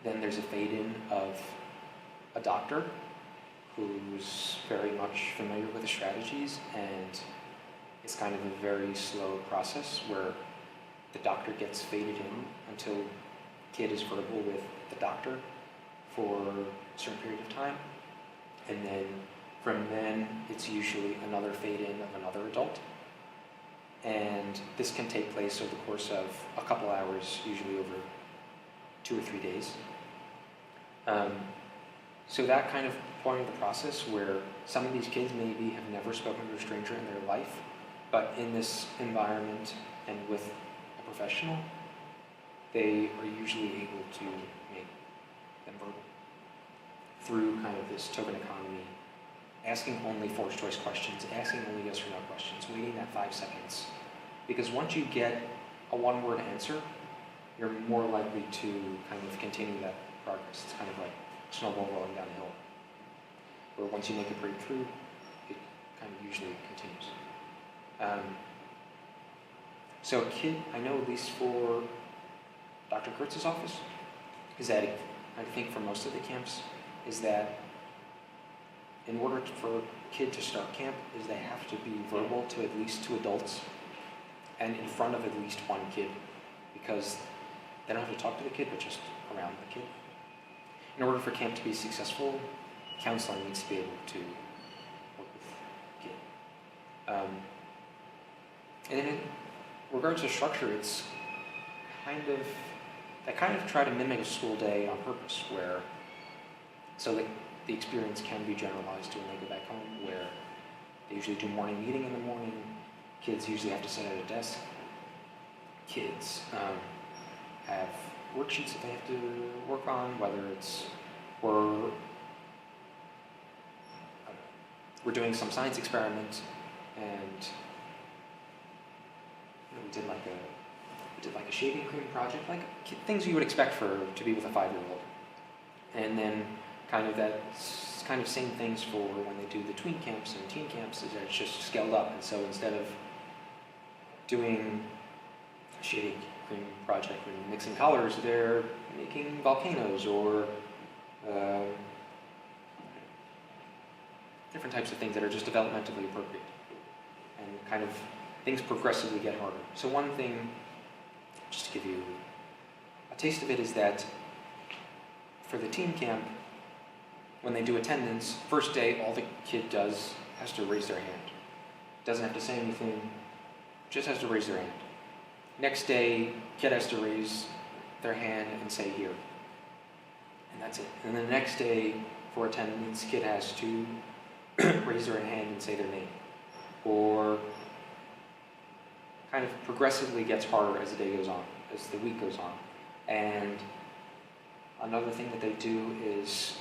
Speaker 2: Then there's a fade-in of a doctor who's very much familiar with the strategies, and it's kind of a very slow process where the doctor gets faded in until kid is verbal with the doctor for a certain period of time. And then from then, it's usually another fade-in of another adult. And this can take place over the course of a couple hours, usually over 2 or 3 days. So that kind of point of the process where some of these kids maybe have never spoken to a stranger in their life, But in this environment and with a professional, they are usually able to make them verbal through kind of this token economy, asking only forced choice questions, asking only yes or no questions, waiting that 5 seconds. Because once you get a one-word answer, you're more likely to kind of continue that progress. It's kind of like a snowball rolling down a hill, where once you make a breakthrough, it kind of usually continues. So a kid, I know at least for Dr. Kurtz's office, is that I think for most of the camps, is that in order for a kid to start camp, is they have to be verbal to at least 2 adults and in front of at least 1 kid, because they don't have to talk to the kid, but just around the kid. In order for camp to be successful, counseling needs to be able to work with the kid. And in regards to structure, it's I kind of try to mimic a school day on purpose, where so that the experience can be generalized to when they go back home, where they usually do morning meeting in the morning. Kids usually have to sit at a desk. Kids have worksheets that they have to work on, whether it's we're doing some science experiment, and we did like a shaving cream project, like things you would expect to be with a 5-year-old. And then kind of same things for when they do the tween camps and teen camps, is that it's just scaled up. And so instead of doing a shaving cream project and mixing colors, they're making volcanoes or different types of things that are just developmentally appropriate. And kind of things progressively get harder. So one thing, just to give you a taste of it, is that for the teen camp, when they do attendance, first day, all the kid does has to raise their hand. Doesn't have to say anything, just has to raise their hand. Next day, kid has to raise their hand and say here. And that's it. And then the next day, for attendance, kid has to raise their hand and say their name. Or kind of progressively gets harder as the day goes on, as the week goes on. And another thing that they do is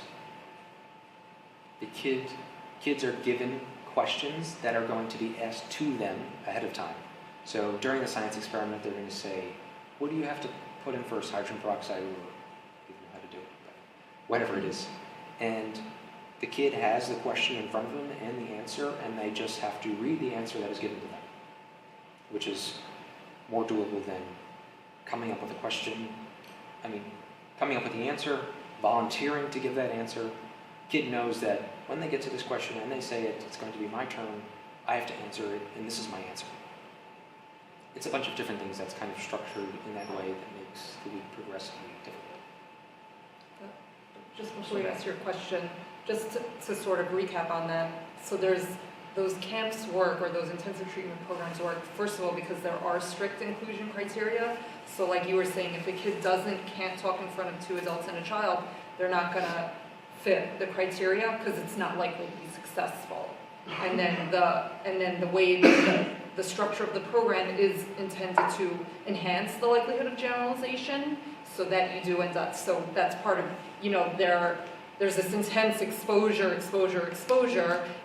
Speaker 2: the kids are given questions that are going to be asked to them ahead of time. So during the science experiment, they're going to say, what do you have to put in first, hydrogen peroxide, or I don't know how to do it, but whatever it is. And the kid has the question in front of them and the answer, and they just have to read the answer that is given to them, which is more doable than coming up with a question. Coming up with the answer, volunteering to give that answer. Kid knows that when they get to this question and they say it, it's going to be my turn, I have to answer it, and this is my answer. It's a bunch of different things that's kind of structured in that way that makes the week progressively difficult.
Speaker 1: Just before you ask your question, just to sort of recap on that, so there's those camps work, or those intensive treatment programs work, first of all, because there are strict inclusion criteria. So like you were saying, if a kid can't talk in front of 2 adults and a child, they're not going to fit the criteria because it's not likely to be successful. And then the way the structure of the program is intended to enhance the likelihood of generalization, so that you do end up, so that's part of, there's this intense exposure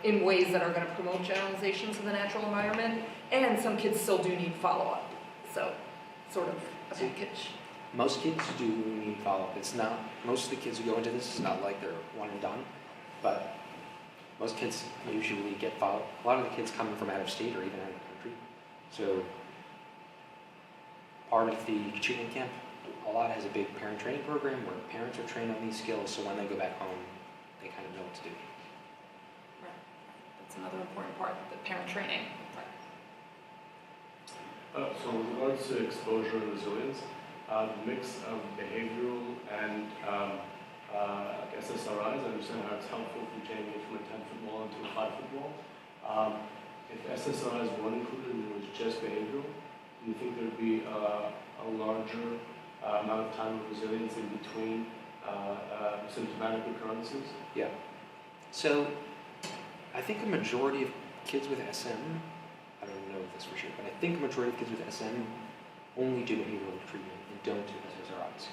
Speaker 1: in ways that are going to promote generalization to the natural environment, and some kids still do need follow-up. So, sort of a package.
Speaker 2: Most kids do need follow-up. It's not, most of the kids who go into this, it's not like they're one and done, but most kids usually get follow-up. A lot of the kids coming from out of state or even out of the country. So, part of the treatment camp, a lot has a big parent training program where parents are trained on these skills, so when they go back home, they kind of know what to do.
Speaker 1: Right. That's another important part, the parent training.
Speaker 4: So with regards to exposure and resilience, the mix of behavioral and SSRIs, I understand how it's helpful for changing from a 10-foot wall into a 5-foot wall. If SSRIs weren't included and it was just behavioral, do you think there would be a larger amount of time of resilience in between symptomatic recurrences?
Speaker 2: Yeah. So, I think a majority of kids with SM, I don't know know this for sure, but I think a majority of kids with SM only do behavioral treatment and don't do SSRIs.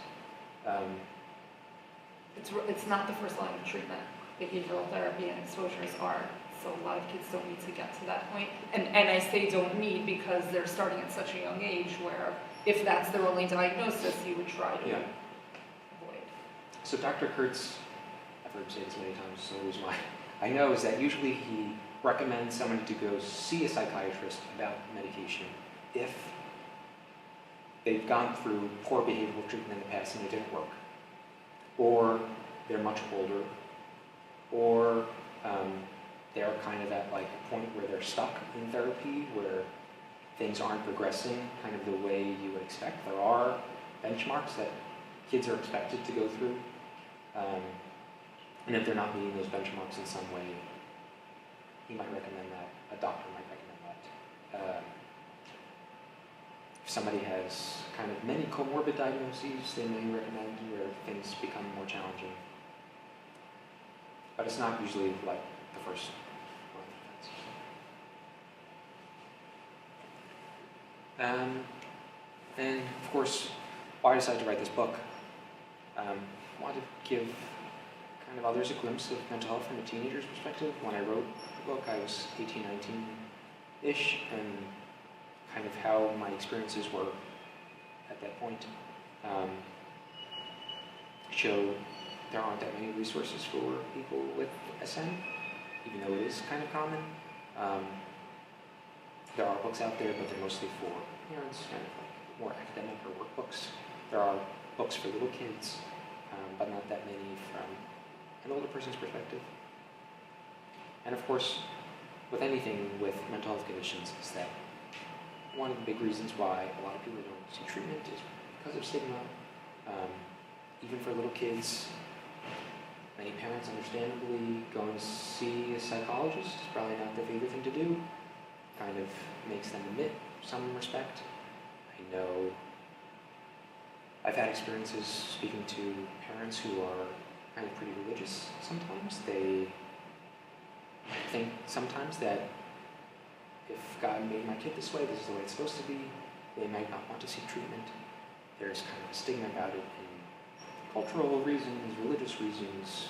Speaker 1: It's not the first line of treatment. Behavioral therapy and exposures are, so a lot of kids don't need to get to that point. And I say don't need because they're starting at such a young age where if that's their only diagnosis, you would try to avoid.
Speaker 2: So Dr. Kurtz, I've heard him say this many times, so the reason why I know is that usually he recommends somebody to go see a psychiatrist about medication if they've gone through poor behavioral treatment in the past and it didn't work, or they're much older, or they're kind of at like a point where they're stuck in therapy, where things aren't progressing kind of the way you would expect. There are benchmarks that kids are expected to go through, and if they're not meeting those benchmarks in some way, he might recommend that, a doctor might recommend that. If somebody has kind of many comorbid diagnoses, they may recommend where things become more challenging. But it's not usually like the first line of defense. And of course, why I decided to write this book, I wanted to give kind of others a glimpse of mental health from a teenager's perspective. When I wrote the book, I was 18, 19-ish, and kind of how my experiences were at that point. Show there aren't that many resources for people with SM, even though it is kind of common. There are books out there, but they're mostly for parents, kind of like more academic or workbooks. There are books for little kids, but not that many from an older person's perspective. And of course, with anything with mental health conditions is that one of the big reasons why a lot of people don't see treatment is because of stigma. Even for little kids, many parents, understandably, going to see a psychologist is probably not the favorite thing to do. Kind of makes them omit some respect. I know I've had experiences speaking to parents who are kind of pretty religious sometimes. They think sometimes that if God made my kid this way, this is the way it's supposed to be. They might not want to seek treatment. There's kind of a stigma about it in cultural reasons, religious reasons,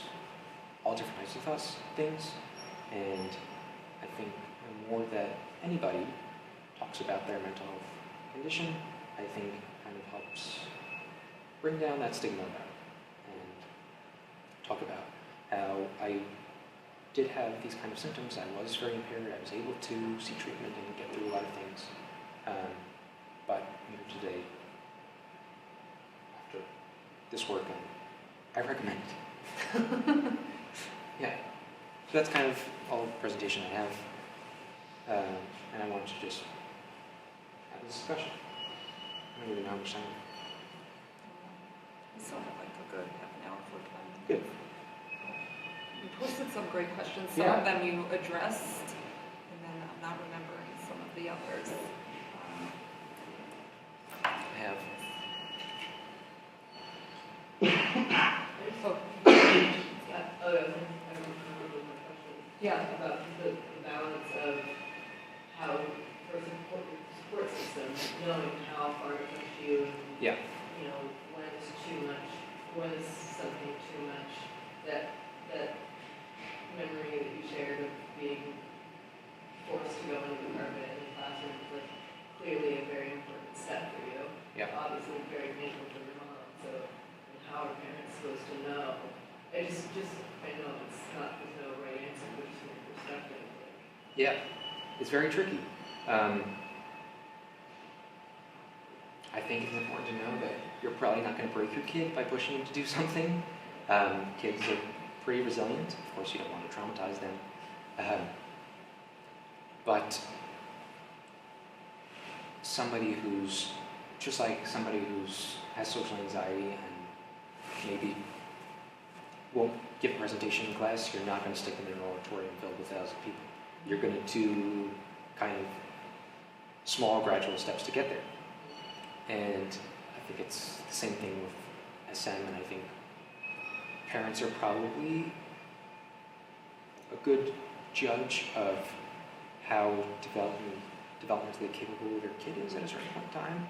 Speaker 2: all different types of things. And I think the more that anybody talks about their mental health condition, I think kind of helps bring down that stigma about it and talk about how I did have these kind of symptoms. I was very impaired. I was able to seek treatment and get through a lot of things. But here today, after this work, I recommend it. Yeah. So that's kind of all the presentation I have. And I wanted to just have this discussion. I don't really know how much time.
Speaker 1: We still have like a good half an hour for time.
Speaker 2: Good.
Speaker 1: You posted some great questions. Some of them you addressed, and then I'm not remembering some of the others.
Speaker 2: I have.
Speaker 1: Oh,
Speaker 3: I remember my question.
Speaker 1: yeah.
Speaker 3: About the balance of how, for a support system, knowing how far to push you,
Speaker 2: Yeah.
Speaker 3: you know, when is too much, when is something too much, that memory that you shared of being forced to go into the carpet in the classroom is like clearly a very important step for you.
Speaker 2: Yeah.
Speaker 3: Obviously very painful for your mom, so how are parents supposed to know? I know it's not, there's no right answer, but just from your perspective.
Speaker 2: Yeah. It's very tricky. I think it's important to know that you're probably not going to break your kid by pushing him to do something. Kids are pretty resilient. Of course, you don't want to traumatize them. But somebody who's, just like somebody who's has social anxiety and maybe won't give a presentation in class, you're not going to stick them in an auditorium filled with 1,000 people. You're going to do kind of small, gradual steps to get there. And I think it's the same thing with SM, and I think parents are probably a good judge of how developing developmentally capable their kid is at a certain point in time.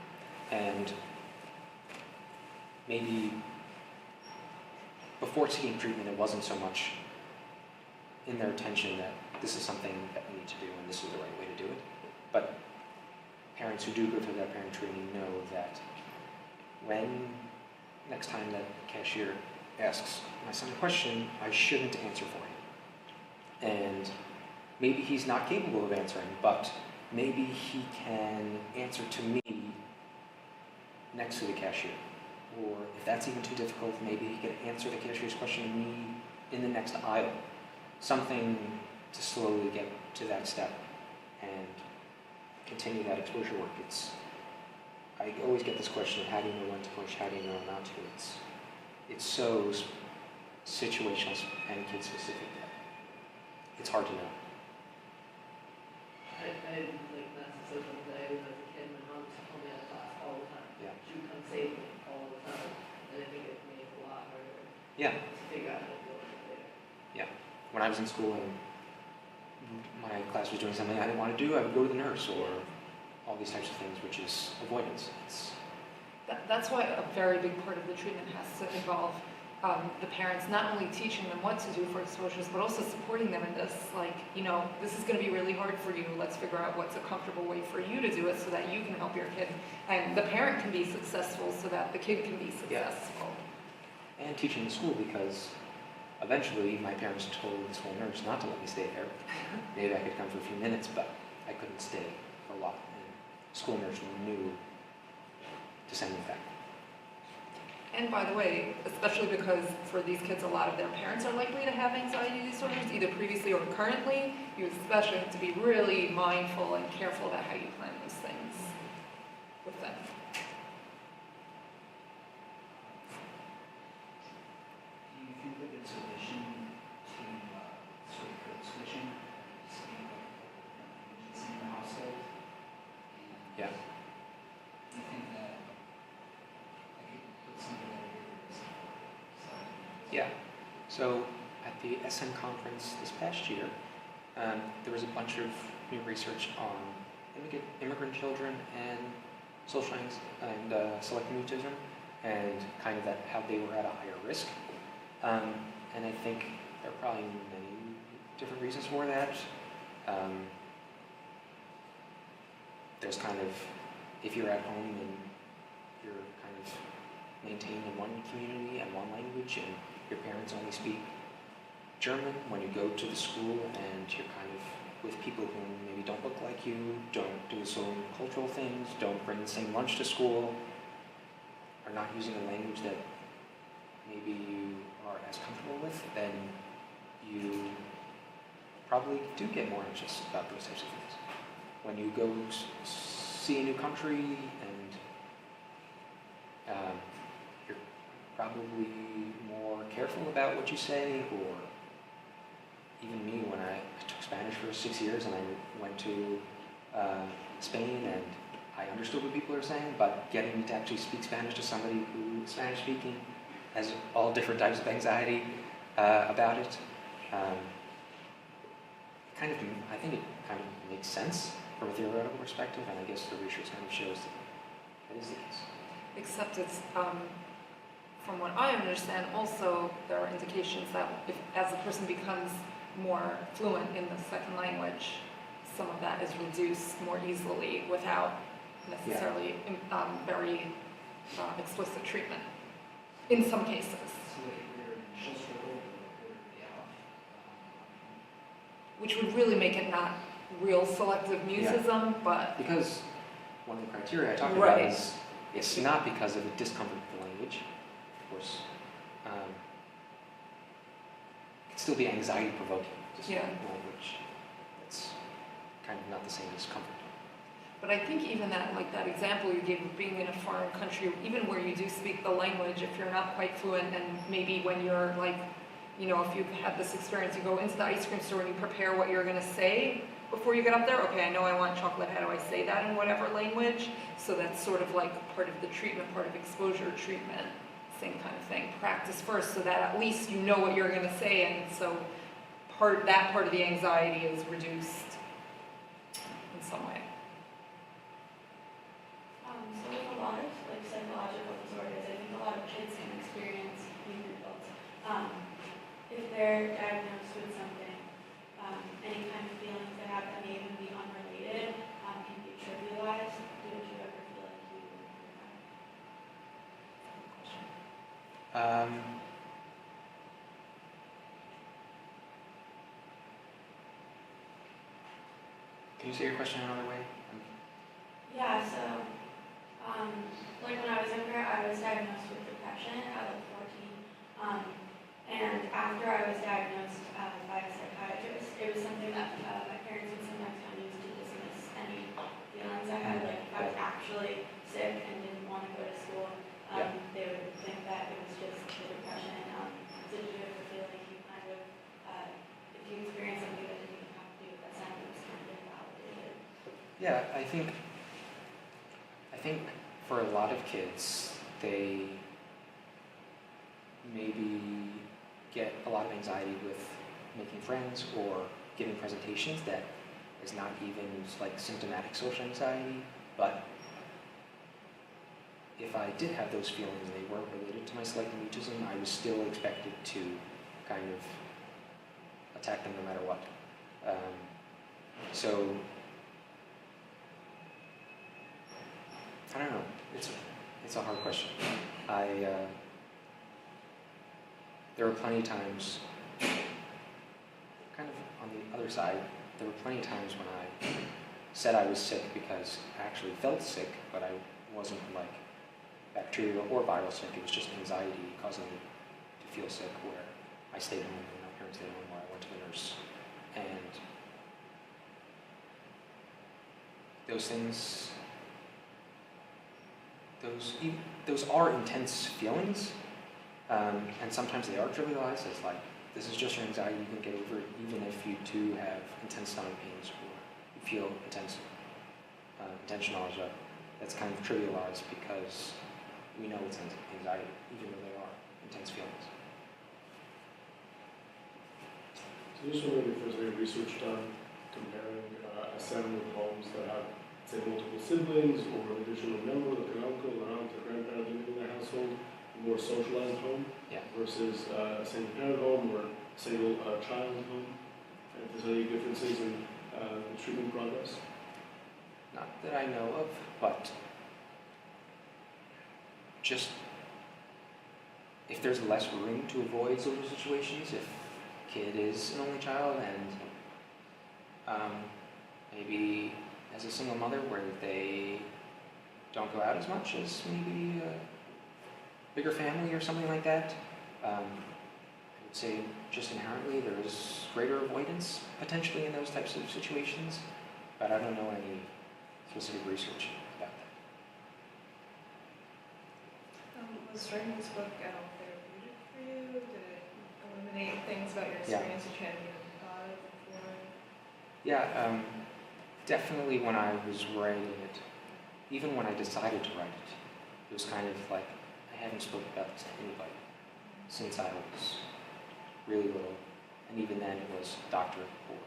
Speaker 2: And maybe before seeking treatment, it wasn't so much in their attention that this is something that we need to do and this is the right way to do it. But parents who do go through that parent training know that when next time that cashier asks my son a question, I shouldn't answer for him. And maybe he's not capable of answering, but maybe he can answer to me next to the cashier. Or if that's even too difficult, maybe he could answer the cashier's question to me in the next aisle. Something to slowly get to that step and continue that exposure work. I always get this question of how do you know when to push, how do you know not to? It's so situational and kid specific that it's hard to know.
Speaker 3: I like math and social today when I was a kid. My mom used to pull me out of class all the time.
Speaker 2: Yeah.
Speaker 3: She would come save me all the time. And I think it made it a lot harder
Speaker 2: Yeah.
Speaker 3: to figure out how to deal with it later.
Speaker 2: When I was in school and my class was doing something I didn't want to do, I would go to the nurse or all these types of things, which is avoidance.
Speaker 1: That's why a very big part of the treatment has to involve the parents not only teaching them what to do for exposures, but also supporting them in this. Like, this is going to be really hard for you. Let's figure out what's a comfortable way for you to do it so that you can help your kid. And the parent can be successful so that the kid can be successful.
Speaker 2: Yeah. And teaching in school, because eventually my parents told the school nurse not to let me stay there. Maybe I could come for a few minutes, but I couldn't stay for a while. And the school nurse knew to send me back.
Speaker 1: And by the way, especially because for these kids, a lot of their parents are likely to have anxiety disorders, either previously or currently, you especially have to be really mindful and careful about how you plan those things with them.
Speaker 7: Do you think that there's a vision to sort of code switching, speak languages in the household? And
Speaker 2: Yeah.
Speaker 7: do you think that I could put some of that
Speaker 2: Yeah. So at the SM conference this past year, there was a bunch of new research on immigrant children and social and selective mutism, and kind of how they were at a higher risk. And I think there are probably many different reasons for that. There's kind of, if you're at home and you're kind of maintained in one community and one language, and your parents only speak German, when you go to the school and you're kind of with people who maybe don't look like you, don't do the same cultural things, don't bring the same lunch to school, are not using a language that maybe you are as comfortable with, then you probably do get more anxious about those types of things. When you go see a new country and you're probably more careful about what you say, or even me, when I took Spanish for 6 years and I went to Spain and I understood what people are saying, but getting to actually speak Spanish to somebody who is Spanish speaking has all different types of anxiety about it. I think it kind of makes sense from a theoretical perspective, and I guess the research kind of shows that is the case.
Speaker 1: Except it's, from what I understand, also there are indications that if, as the person becomes more fluent in the second language, some of that is reduced more easily without necessarily very explicit treatment, in some cases.
Speaker 7: So like if we're in initial struggle, or yeah.
Speaker 1: Which would really make it not real selective mutism, but
Speaker 2: Because one of the criteria I talked
Speaker 1: Right.
Speaker 2: about is it's not because of a discomfort with the language, of course. It could still be anxiety provoking to speak
Speaker 1: Yeah.
Speaker 2: language. It's kind of not the same as comfort.
Speaker 1: But I think even that, like that example you gave of being in a foreign country, even where you do speak the language, if you're not quite fluent, and maybe when you're like, if you've had this experience, you go into the ice cream store and you prepare what you're going to say before you get up there. Okay, I know I want chocolate. How do I say that in whatever language? So that's sort of like part of the treatment, part of exposure treatment, same kind of thing. Practice first so that at least you know what you're going to say, and so that part of the anxiety is reduced in some way.
Speaker 8: So with a lot of like psychological disorders, I think a lot of kids can experience, even adults, if they're diagnosed with something, any kind of feelings they have that may even be unrelated can be trivialized. Did you ever feel like you were
Speaker 2: Can you say your question another way?
Speaker 8: Yeah, so like when I was younger, I was diagnosed with depression at like 14. And after I was diagnosed by a psychiatrist, it was something that my parents would sometimes kind of use to dismiss any feelings I had. Like if I was actually sick and didn't want to go to school, they would think that it was just the depression. So did you ever feel like you kind of, if you experienced something that didn't even have to do with that sound, it was kind of invalidated?
Speaker 2: Yeah, I think for a lot of kids, they maybe get a lot of anxiety with making friends or giving presentations that is not even like symptomatic social anxiety, but if I did have those feelings and they weren't related to my selective mutism, I was still expected to kind of attack them no matter what. So I don't know. It's a hard question. There were plenty of times, kind of on the other side, there were plenty of times when I said I was sick because I actually felt sick, but I wasn't like bacterial or viral sick. It was just anxiety causing me to feel sick, where I stayed home and my parents stayed home, where I went to the nurse. And those things, those are intense feelings, and sometimes they are trivialized as like, this is just your anxiety, you can get over it, even if you do have intense stomach pains or you feel intense nausea. That's kind of trivialized because we know it's anxiety, even though they are intense feelings.
Speaker 4: So just wondering if there's any research done comparing a family of homes that have, say, multiple siblings or an additional member, like an uncle, an aunt, a grandparent living in their household, a more socialized home, versus a single parent home or a single child home, and if there's any differences in the treatment progress?
Speaker 2: Not that I know of, but just if there's less room to avoid social situations, if a kid is an only child and maybe as a single mother where they don't go out as much as maybe a bigger family or something like that, I would say just inherently there is greater avoidance potentially in those types of situations, but I don't know any specific research about that.
Speaker 1: Was writing this book therapeutic for you? Did it eliminate things about your experience that you hadn't even thought of before?
Speaker 2: Yeah, definitely when I was writing it, even when I decided to write it, it was kind of like I hadn't spoken about this to anybody since I was really little, and even then it was a doctor or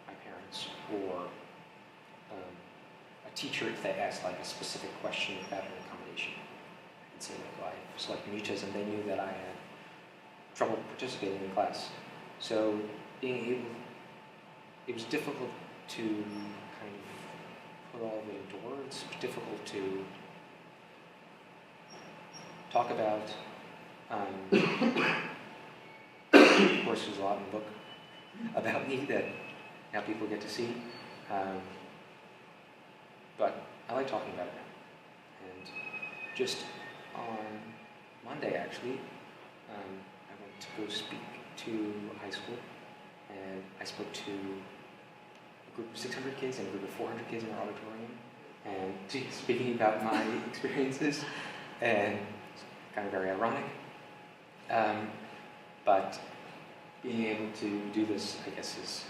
Speaker 2: my parents or a teacher if they asked like a specific question about an accommodation. I'd say like, well, I have selective mutism. They knew that I had trouble participating in class. So it was difficult to kind of put all of it into words. It was difficult to talk about. Of course, there's a lot in the book about me that now people get to see. But I like talking about it now. And just on Monday, actually, I went to go speak to high school, and I spoke to a group of 600 kids and a group of 400 kids in our auditorium, and speaking about my experiences, and it's kind of very ironic. But being able to do this, I guess, is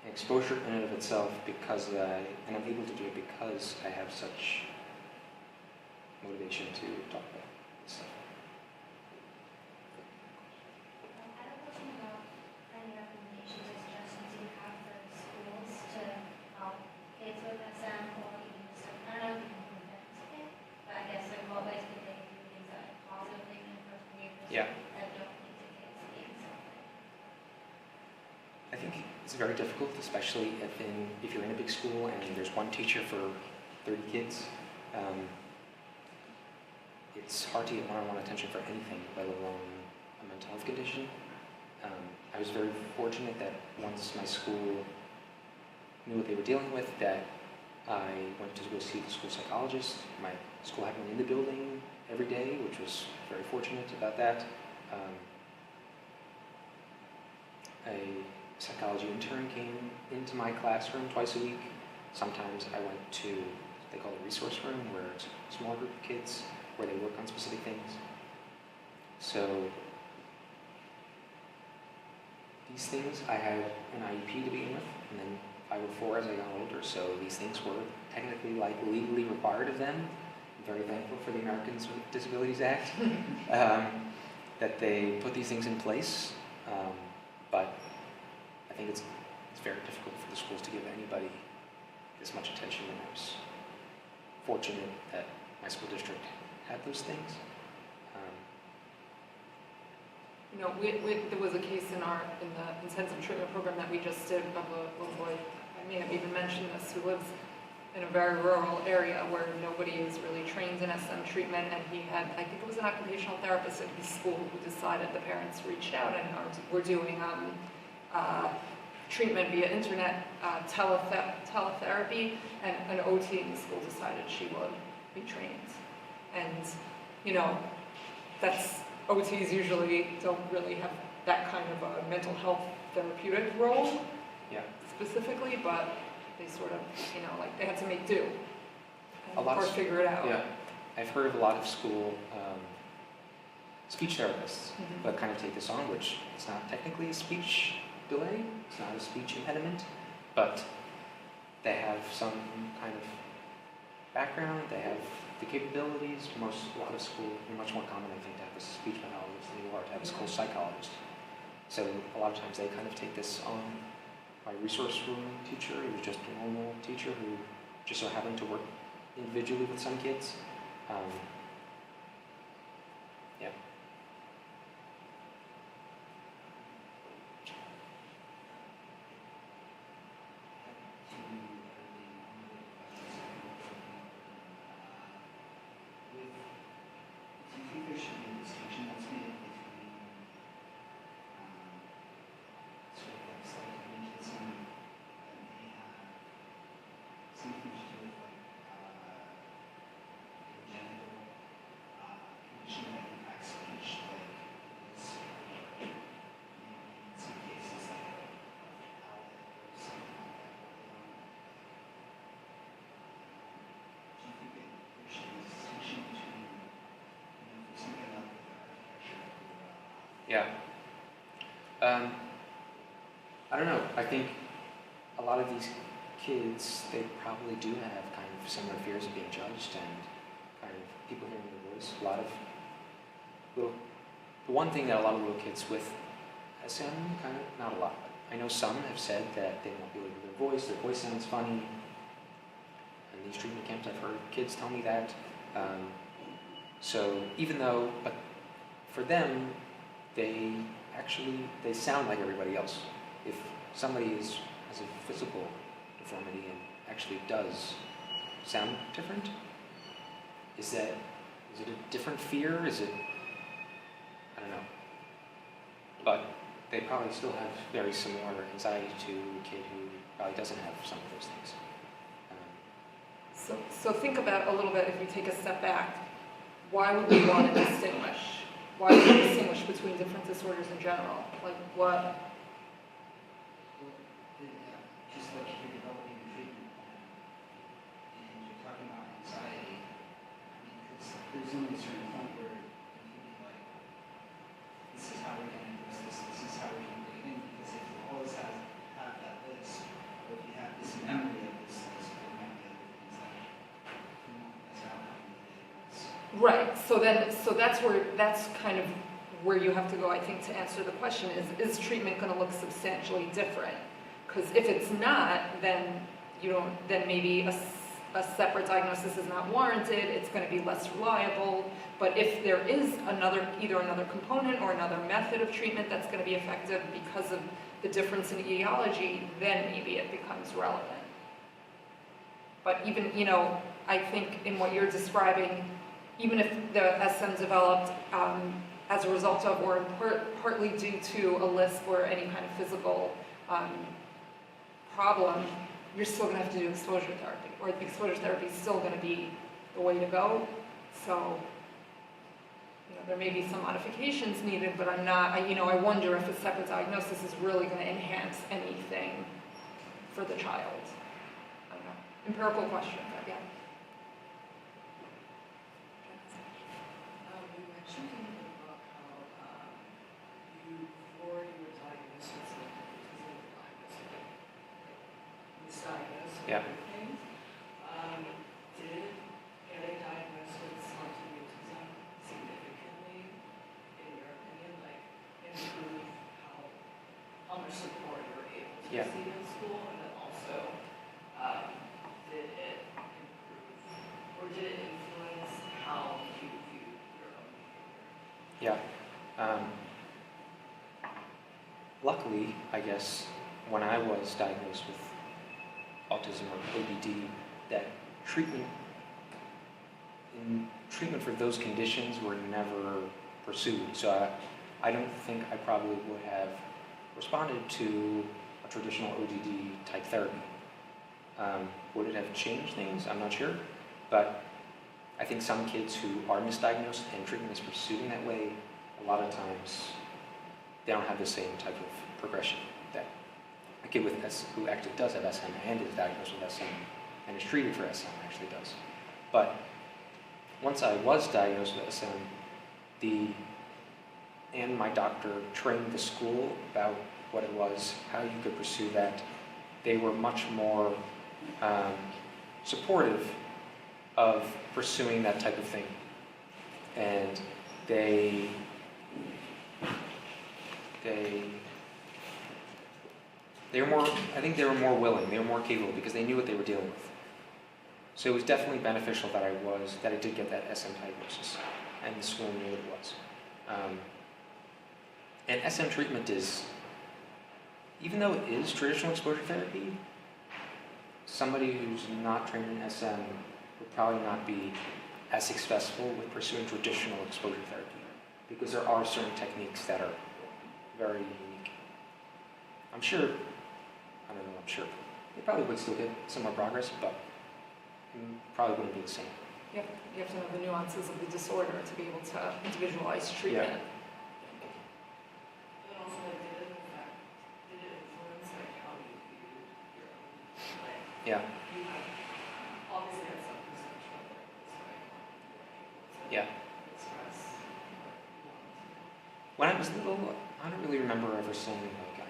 Speaker 2: an exposure in and of itself because and I'm able to do it because I have such motivation to talk about this stuff.
Speaker 6: I had a question about any recommendations or suggestions you have for schools to help kids with SM or even
Speaker 2: Yeah.
Speaker 6: that don't need the kids being separate.
Speaker 2: I think it's very difficult, especially if you're in a big school and there's one teacher for 30 kids. It's hard to get one-on-one attention for anything, let alone a mental health condition. I was very fortunate that once my school knew what they were dealing with, that I went to go see the school psychologist. My school had one in the building every day, which was very fortunate about that. A psychology intern came into my classroom twice a week. Sometimes I went to, they call it a resource room, where it's a small group of kids where they work on specific things. So these things, I had an IEP to begin with, and then 504 as I got older, so these things were technically legally required of them. I'm very thankful for the Americans with Disabilities Act, that they put these things in place, but I think it's very difficult for the schools to give anybody this much attention, and I was fortunate that my school district had those things.
Speaker 1: There was a case in the intensive treatment program that we just did of a little boy, I may have even mentioned this, who lives in a very rural area where nobody is really trained in SM treatment, and he had, I think it was an occupational therapist at his school who decided, the parents reached out and were doing treatment via internet, teletherapy, and an OT in the school decided she would be trained. And, OTs usually don't really have that kind of a mental health therapeutic role, specifically, but they sort of, they had to make do or figure it out.
Speaker 2: Yeah, I've heard of a lot of school speech therapists that kind of take this on, which it's not technically a speech delay, it's not a speech impediment, but they have some kind of background, they have the capabilities. A lot of schools are much more common, I think, to have a speech pathologist than you are to have a school psychologist. So a lot of times they kind of take this on. My resource room teacher, he was just a normal teacher who just so happened to work individually with some kids. Yeah.
Speaker 7: Do you think there should be a distinction that's made between sort of like selective mutism that may have something to do with congenital condition that impacts speech, like this, or maybe in some cases like a palate or something like that, do you think that there should be a distinction between something like architecture or
Speaker 2: Yeah. I don't know. I think a lot of these kids, they probably do have kind of similar fears of being judged and kind of people hearing their voice. The one thing that a lot of little kids with SM, kind of, not a lot, but I know some have said that they won't be able to hear their voice sounds funny. In these treatment camps, I've heard kids tell me that. So even though, but for them, they sound like everybody else. If somebody has a physical deformity and actually does sound different, is it a different fear? Is it, I don't know. But they probably still have very similar anxiety to a kid who probably doesn't have some of those things.
Speaker 1: So think about a little bit, if you take a step back, why would we want to distinguish? Why would we distinguish between different disorders in general? Like what?
Speaker 7: just like if you're developing a treatment plan and you're talking about anxiety, because there's only a certain point where you can be like, this is how we're going to address this, this is how we're going to break in, because if you always have that list, or if you have this memory of this list, there might be other things that you want as outcome that they address.
Speaker 1: Right. So that's kind of where you have to go, I think, to answer the question: is treatment going to look substantially different? Because if it's not, then maybe a separate diagnosis is not warranted, it's going to be less reliable. But if there is either another component or another method of treatment that's going to be effective because of the difference in etiology, then maybe it becomes relevant. But even, I think in what you're describing, even if the SM developed as a result of or partly due to a lisp or any kind of physical problem, you're still going to have to do exposure therapy, or the exposure therapy is still going to be the way to go. So, there may be some modifications needed, but I wonder if a separate diagnosis is really going to enhance anything for the child. I don't know. Empirical question, but yeah.
Speaker 9: You mentioned in the book how before you were diagnosed with selective mutism, misdiagnosed with
Speaker 2: Yeah.
Speaker 9: things, did getting diagnosed with selective mutism significantly, in your opinion, improve how much support you were able to
Speaker 2: Yeah.
Speaker 9: receive in school, and then also did it improve, or did it influence how you viewed your own behavior?
Speaker 2: Yeah. Luckily, I guess, when I was diagnosed with autism or ODD, that treatment for those conditions were never pursued. So I don't think I probably would have responded to a traditional ODD type therapy. Would it have changed things? I'm not sure. But I think some kids who are misdiagnosed and treatment is pursued in that way, a lot of times they don't have the same type of progression that a kid with who actually does have SM and is diagnosed with SM and is treated for SM actually does. But once I was diagnosed with SM, and my doctor trained the school about what it was, how you could pursue that. They were much more supportive of pursuing that type of thing. And they were more, I think they were more willing, they were more capable because they knew what they were dealing with. So it was definitely beneficial that I did get that SM diagnosis, and the school knew what it was. And SM treatment is, even though it is traditional exposure therapy, somebody who's not trained in SM would probably not be as successful with pursuing traditional exposure therapy, because there are certain techniques that are very unique. I'm sure they probably would still get some more progress, but probably wouldn't be the same.
Speaker 1: You have to know the nuances of the disorder to be able to individualize treatment.
Speaker 9: And also, did it influence how you viewed your own life?
Speaker 2: Yeah.
Speaker 9: You have obviously had some perception of it, so you were able to
Speaker 2: Yeah.
Speaker 9: express what you wanted to.
Speaker 2: When I was little, I don't really remember ever saying like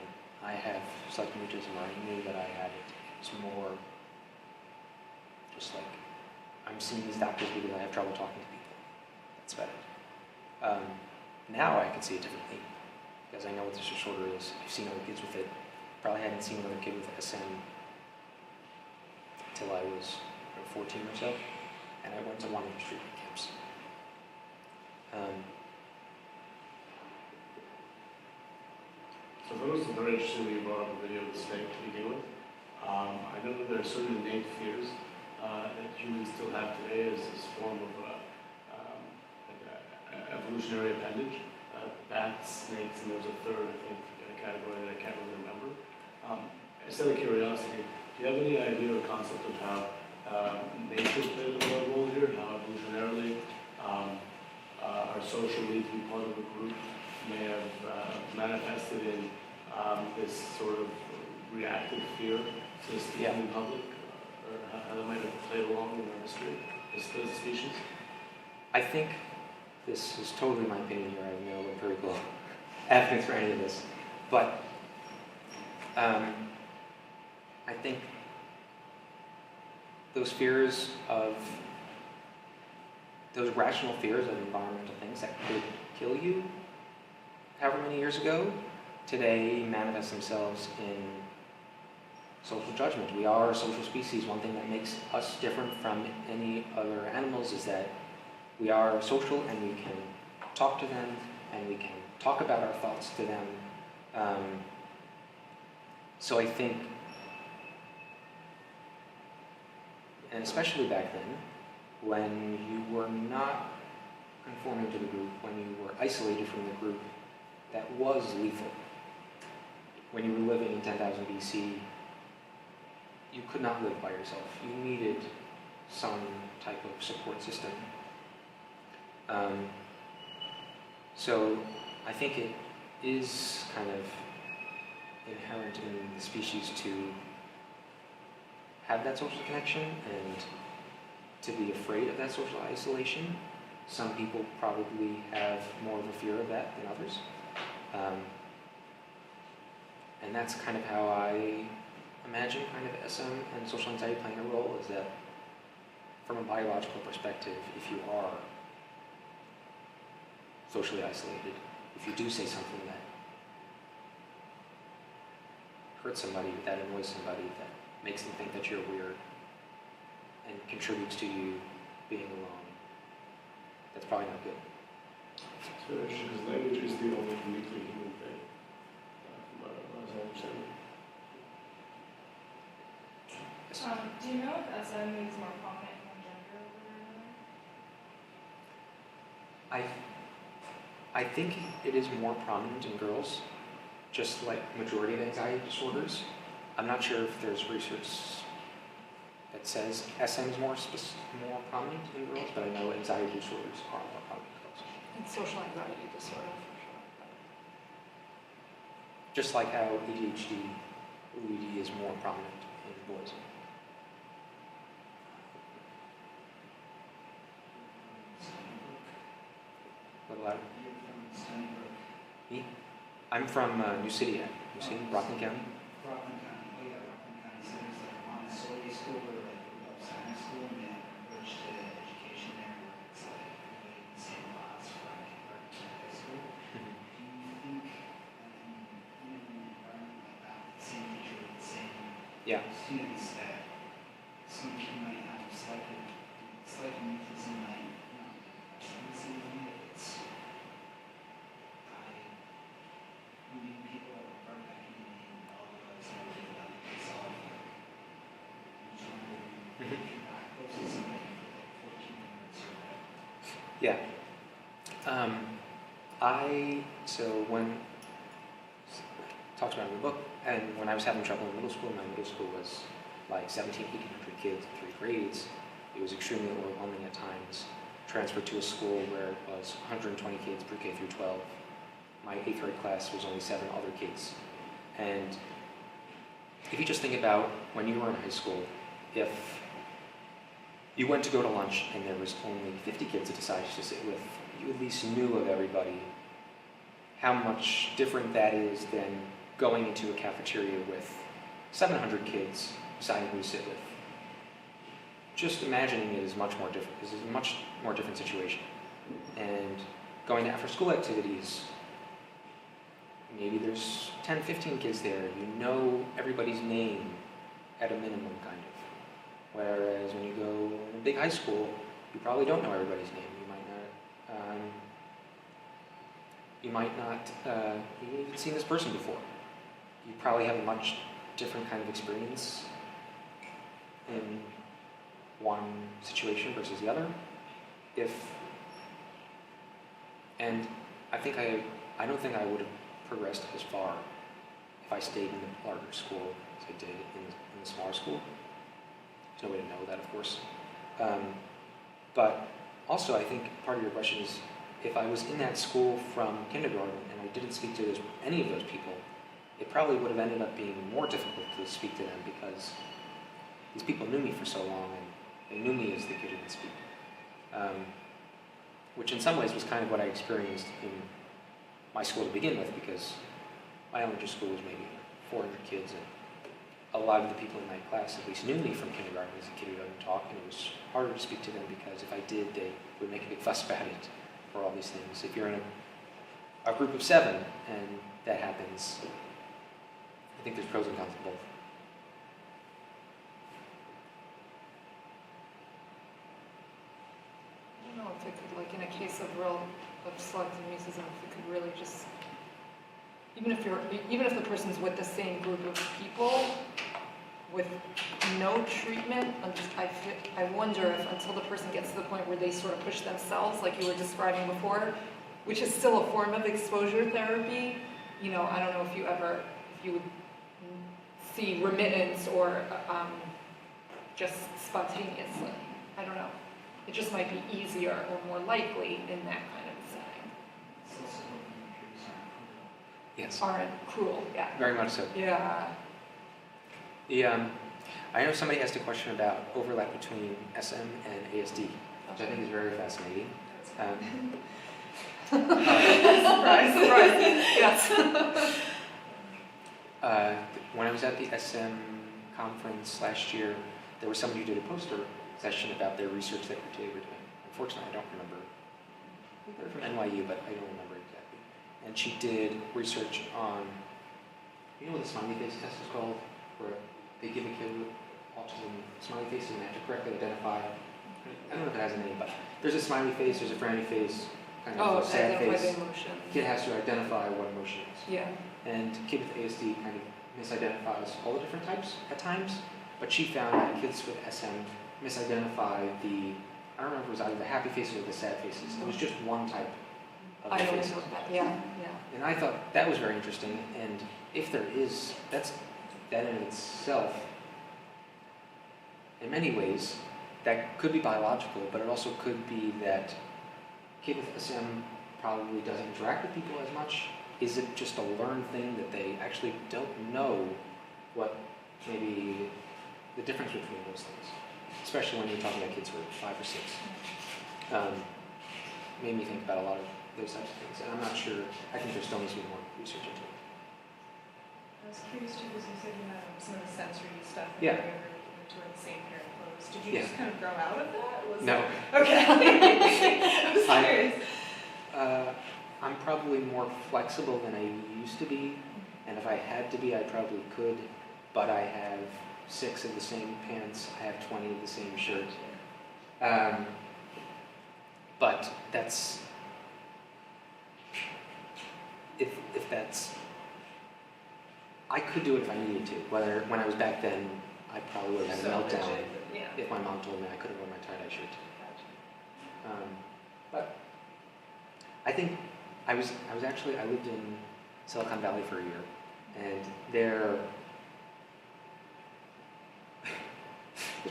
Speaker 2: I have selective mutism, or I knew that I had it. It's more just like I'm seeing these doctors because I have trouble talking to people. That's about it. Now I can see it differently because I know what this disorder is. I've seen other kids with it. Probably hadn't seen another kid with SM until I was 14 or so, and I went to one of these treatment camps.
Speaker 4: So I thought it was very interesting that you brought up the video of the snake to begin with. I know that there are certain innate fears that humans still have today as this form of evolutionary appendage. Bats, snakes, and there's a third, I think, category that I can't really remember. Just out of curiosity, do you have any idea or concept of how nature played a role here, how evolutionarily our social need to be part of a group may have manifested in this sort of reactive fear to speaking in public, or how that might have played along in our history as a species?
Speaker 2: I think this is totally my opinion here. I have no empirical evidence for any of this, but I think those rational fears of environmental things that could kill you however many years ago, today manifest themselves in social judgment. We are a social species. One thing that makes us different from any other animals is that we are social and we can talk to them and we can talk about our thoughts to them. So I think, and especially back then, when you were not conforming to the group, when you were isolated from the group, that was lethal. When you were living in 10,000 BC, you could not live by yourself. You needed some type of support system. So I think it is kind of inherent in the species to have that social connection and to be afraid of that social isolation. Some people probably have more of a fear of that than others. And that's kind of how I imagine kind of SM and social anxiety playing a role, is that from a biological perspective, if you are socially isolated, if you do say something that hurts somebody, that annoys somebody, that makes them think that you're weird and contributes to you being alone, that's probably not good.
Speaker 4: It's very interesting because language is the only uniquely human thing, from as I understand it.
Speaker 5: Do you know if SM is more prominent in one gender over another?
Speaker 2: I think it is more prominent in girls, just like majority of anxiety disorders. I'm not sure if there's research that says SM is more prominent in girls, but I know anxiety disorders are more prominent in girls.
Speaker 1: And social anxiety disorder, for sure.
Speaker 2: Just like how ADHD, OED is more prominent in boys. What louder?
Speaker 7: You're from Stony Brook.
Speaker 2: Me? I'm from New City, Rockland County.
Speaker 7: Rockland County, oh yeah, Rockland County, so there's like a Montessori school or like a science school and then approach to education there where it's like everybody in the same class from kindergarten to high school. Do you think, even in an environment like that, with the same teacher, with the same
Speaker 2: Yeah.
Speaker 7: students, that some kid might have selective mutism, like, extremism, if it's moving people that were part of that community and all of us and everything that they saw, like, I'm just wondering if you're not close to somebody for like 14 minutes or whatever.
Speaker 2: Yeah. So when talked about in the book, and when I was having trouble in middle school, my middle school was like 1,700 kids in 3 grades. It was extremely overwhelming at times. Transferred to a school where it was 120 kids pre-K through 12. My 8th grade class was only 7 other kids. And if you just think about when you were in high school, if you went to go to lunch and there was only 50 kids to decide to sit with, you at least knew of everybody. How much different that is than going into a cafeteria with 700 kids deciding who to sit with. Just imagining it is much more different. This is a much more different situation. And going to after-school activities, maybe there's 10, 15 kids there. You know everybody's name at a minimum, kind of. Whereas when you go in a big high school, you probably don't know everybody's name. You've even seen this person before. You probably have a much different kind of experience in one situation versus the other. And I don't think I would have progressed as far if I stayed in the larger school as I did in the smaller school. There's no way to know that, of course. But also, I think part of your question is, if I was in that school from kindergarten and I didn't speak to any of those people, it probably would have ended up being more difficult to speak to them because these people knew me for so long and they knew me as the kid who didn't speak. Which in some ways was kind of what I experienced in my school to begin with, because my elementary school was maybe 400 kids and a lot of the people in my class at least knew me from kindergarten as a kid who doesn't talk, and it was harder to speak to them because if I did, they would make a big fuss about it for all these things. If you're in a group of 7 and that happens, I think there's pros and cons to both.
Speaker 1: if it could, like, in a case of selective mutism, if it could really just, even if the person's with the same group of people, with no treatment, I wonder if until the person gets to the point where they sort of push themselves, like you were describing before, which is still a form of exposure therapy. You know, I don't know if you would see remittance or just spontaneously. I don't know. It just might be easier or more likely in that kind of setting.
Speaker 7: It's also when injuries aren't cruel.
Speaker 2: Yes.
Speaker 1: Aren't cruel, yeah.
Speaker 2: Very much so.
Speaker 1: Yeah.
Speaker 2: I know somebody asked a question about overlap between SM and ASD, which I think is very fascinating.
Speaker 1: Surprise, surprise. Yes.
Speaker 2: When I was at the SM conference last year, there was somebody who did a poster session about their research that they were doing. Unfortunately, I don't remember. I think they're from NYU, but I don't remember exactly. And she did research on, you know what the smiley face test is called? Where they give a kid with autism smiley face and they have to correctly identify. I don't know if it has a name, but there's a smiley face, there's a frowny face, kind of a sad
Speaker 1: identify
Speaker 2: face.
Speaker 1: the emotion.
Speaker 2: Kid has to identify what emotion it is.
Speaker 1: Yeah.
Speaker 2: And kid with ASD kind of misidentifies all the different types at times, but she found that kids with SM misidentify I don't remember if it was either the happy faces or the sad faces. It was just one type of the
Speaker 1: I don't
Speaker 2: faces.
Speaker 1: know that. Yeah, yeah.
Speaker 2: And I thought that was very interesting, and if there is, that in itself, in many ways, that could be biological, but it also could be that kid with SM probably doesn't interact with people as much. Is it just a learned thing that they actually don't know what maybe the difference between those things? Especially when you're talking about kids who are 5 or 6. Made me think about a lot of those types of things, and I'm not sure, I think there still needs to be more research into it.
Speaker 5: I was curious too, because you said you had some of the sensory stuff and
Speaker 2: Yeah.
Speaker 5: you were doing the same pair of clothes. Did you
Speaker 2: Yeah.
Speaker 5: just kind of grow out of that?
Speaker 2: No.
Speaker 5: Okay. I was curious.
Speaker 2: I'm probably more flexible than I used to be, and if I had to be, I probably could, but I have 6 of the same pants, I have 20 of the same shirt. But that's, if that's, I could do it if I needed to. When I was back then, I probably would have had a meltdown
Speaker 5: Yeah.
Speaker 2: if my mom told me I couldn't wear my tie-dye shirt. But I think I lived in Silicon Valley for a year, and there's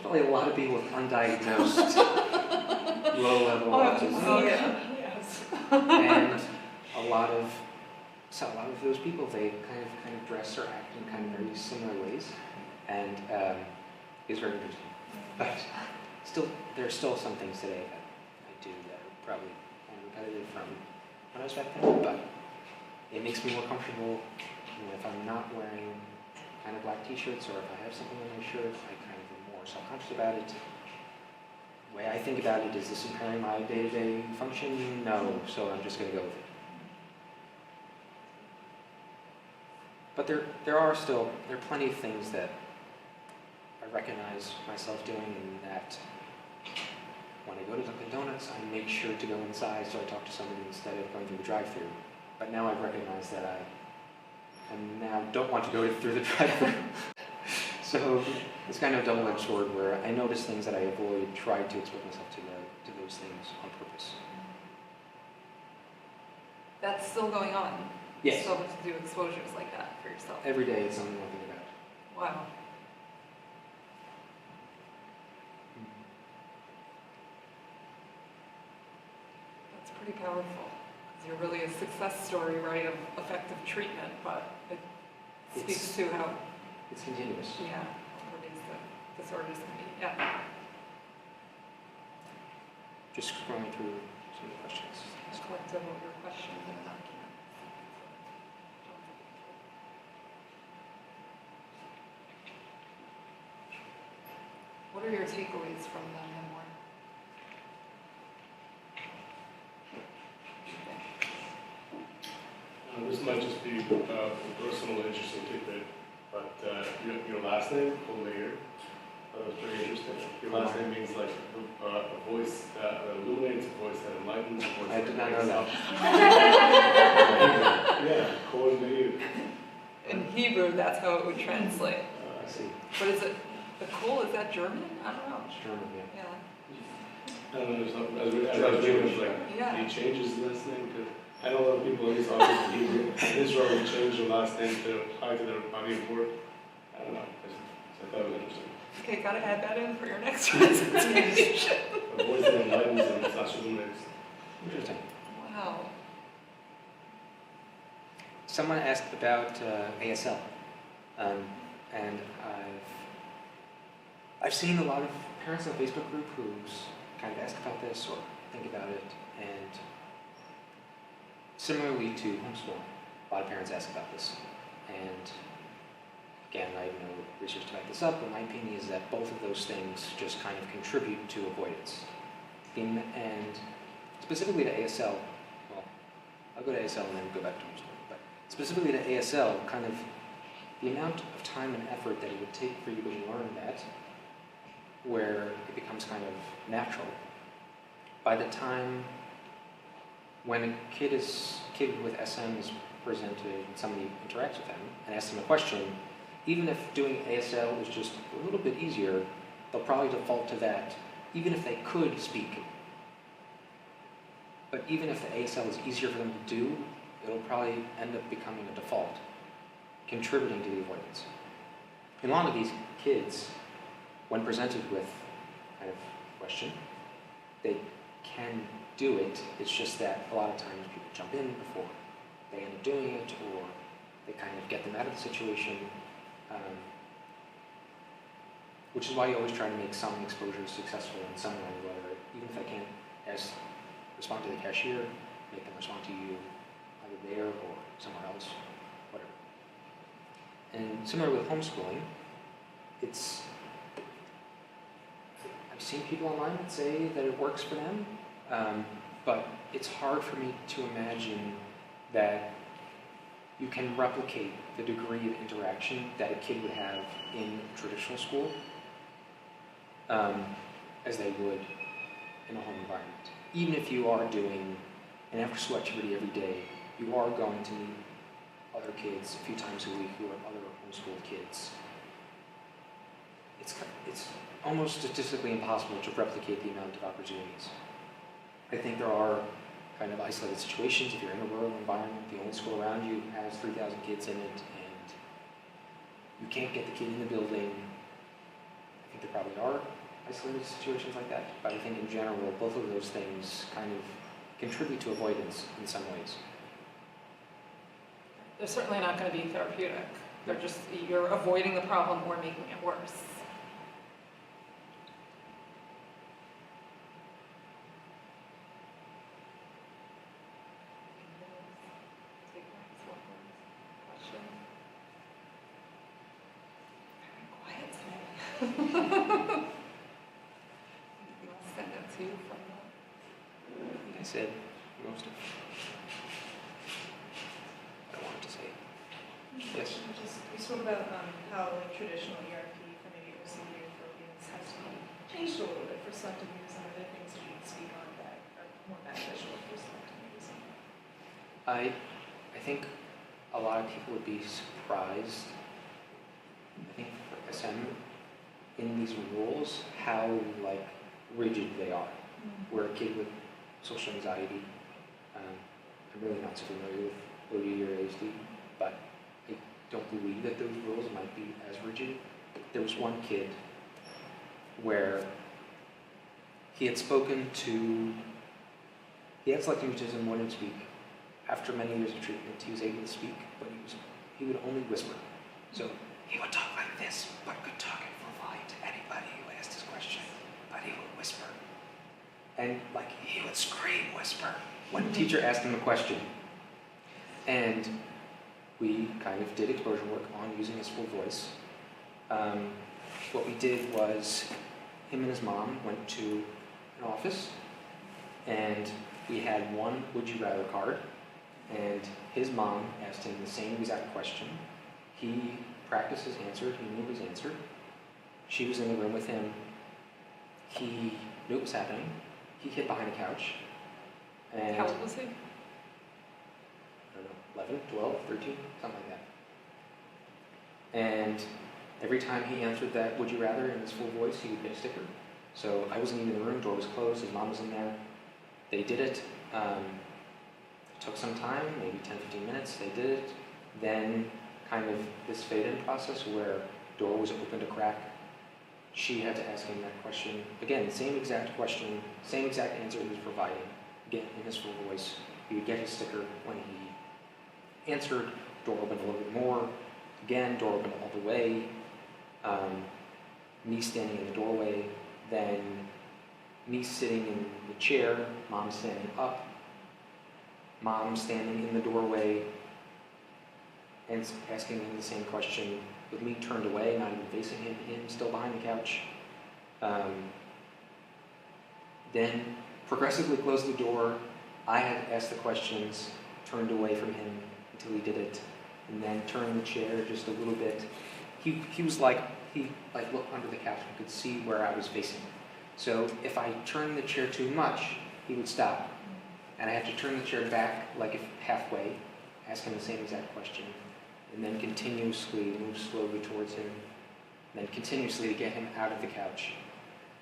Speaker 2: probably a lot of people with undiagnosed low-level autism.
Speaker 1: Oh, yeah.
Speaker 5: Yes.
Speaker 2: And a lot of those people, they kind of dress or act in kind of very similar ways, and it's very interesting. But still, there are still some things today that I do that are probably kind of repetitive from when I was back then, but it makes me more comfortable. You know, if I'm not wearing kind of black t-shirts, or if I have something on my shirt, I kind of am more self-conscious about it. The way I think about it, is this impairing my day-to-day function? No, so I'm just going to go with it. But there are plenty of things that I recognize myself doing, and that when I go to Dunkin' Donuts, I make sure to go inside so I talk to somebody instead of going through the drive-thru. But now I've recognized that I now don't want to go through the drive-thru. So it's kind of a double-edged sword where I notice things that I avoid, try to expose myself to those things on purpose.
Speaker 1: That's still going on.
Speaker 2: Yes.
Speaker 1: Still have to do exposures like that for yourself.
Speaker 2: Every day it's something I think about.
Speaker 1: Wow. That's pretty powerful. Because you're really a success story, right, of effective treatment, but it speaks to how,
Speaker 2: It's continuous.
Speaker 1: yeah, pervasive disorders can be. Yeah.
Speaker 2: Just scrolling through some of the questions.
Speaker 1: Just collective of your questions in a document. What are your takeaways from the memoir?
Speaker 4: This might just be a personal interesting tidbit, but your last name, Kohlmeier, That was pretty interesting. Your last name means like a voice that illuminates, a voice that enlightens, a voice
Speaker 2: I
Speaker 4: that
Speaker 2: did not know that.
Speaker 4: Yeah, Kohlmeier.
Speaker 1: In Hebrew, that's how it would translate.
Speaker 2: I see.
Speaker 1: What is it? The Kohl, is that German? I don't know.
Speaker 2: It's German, yeah.
Speaker 1: Yeah.
Speaker 4: I don't know, as I was reading, it was like,
Speaker 1: Yeah.
Speaker 4: he changes his last name to, I know a lot of people in Hebrew, in Israel, they change their last name to apply to their body of work. I don't know, so I thought it was interesting.
Speaker 1: Okay, gotta add that in for your next presentation.
Speaker 4: A voice that enlightens and slash illuminates.
Speaker 2: Interesting.
Speaker 1: Wow.
Speaker 2: Someone asked about ASL, and I've seen a lot of parents in the Facebook group who's kind of ask about this or think about it, and similarly to homeschooling, a lot of parents ask about this. And again, I have no research to back this up, but my opinion is that both of those things just kind of contribute to avoidance. And specifically to ASL, well, I'll go to ASL and then go back to homeschooling, but specifically to ASL, kind of the amount of time and effort that it would take for you to learn that, where it becomes kind of natural. By the time when a kid with SM is presented and somebody interacts with them and asks them a question, even if doing ASL is just a little bit easier, they'll probably default to that, even if they could speak. But even if the ASL is easier for them to do, it'll probably end up becoming a default, contributing to the avoidance. And a lot of these kids, when presented with kind of question, they can do it. It's just that a lot of times people jump in before they end up doing it, or they kind of get them out of the situation, which is why you always try to make some exposures successful in some way, whether even if I can't respond to the cashier, make them respond to you either there or somewhere else, whatever. And similar with homeschooling, I've seen people online that say that it works for them, but it's hard for me to imagine that you can replicate the degree of interaction that a kid would have in traditional school as they would in a home environment. Even if you are doing an after-school activity every day, you are going to meet other kids a few times a week who are other homeschooled kids. It's almost statistically impossible to replicate the amount of opportunities. I think there are kind of isolated situations. If you're in a rural environment, the only school around you has 3,000 kids in it, and you can't get the kid in the building. I think there probably are isolated situations like that, but I think in general, both of those things kind of contribute to avoidance in some ways.
Speaker 1: They're certainly not going to be therapeutic. They're just, you're avoiding the problem or making it worse.
Speaker 2: I said most of what I wanted to say. Yes?
Speaker 5: You spoke about how like traditional ERP for maybe OCD or Philippines has changed a little bit for selective mutism. Are there things that you can speak on that are more beneficial for selective mutism?
Speaker 2: I think a lot of people would be surprised, I think for SM, in these rules, how like rigid they are. Where a kid with social anxiety, I'm really not so familiar with OD or ASD, but I don't believe that those rules might be as rigid. There was one kid where he had spoken to, he had selective mutism, wanted to speak. After many years of treatment, he was able to speak, but he would only whisper. So he would talk like this, but could talk it for line to anybody who asked his question, but he would whisper. And like he would scream, whisper, when the teacher asked him a question. And we kind of did exposure work on using his full voice. What we did was him and his mom went to an office, and we had one would you rather card, and his mom asked him the same exact question. He practiced his answer, he knew his answer, She was in the room with him. He knew what was happening. He hid behind a couch. And
Speaker 1: How old was he?
Speaker 2: I don't know, 11, 12, 13, something like that. And every time he answered that would you rather in his full voice, he would get a sticker. So I wasn't even in the room, door was closed, his mom was in there. They did it. It took some time, maybe 10, 15 minutes, they did it. Then kind of this fade-in process where door was opened a crack. She had to ask him that question. Again, same exact question, same exact answer he was providing. Again, in his full voice. He would get his sticker when he answered, door opened a little bit more. Again, door opened all the way. Me standing in the doorway, then me sitting in the chair, mom standing up, mom standing in the doorway and asking him the same question with me turned away, not even facing him still behind the couch. Then progressively closed the door. I had asked the questions, turned away from him until he did it, and then turned the chair just a little bit. He was like, he looked under the couch and could see where I was facing. So if I turned the chair too much, he would stop. And I had to turn the chair back like halfway, ask him the same exact question, and then continuously move slowly towards him, and then continuously to get him out of the couch.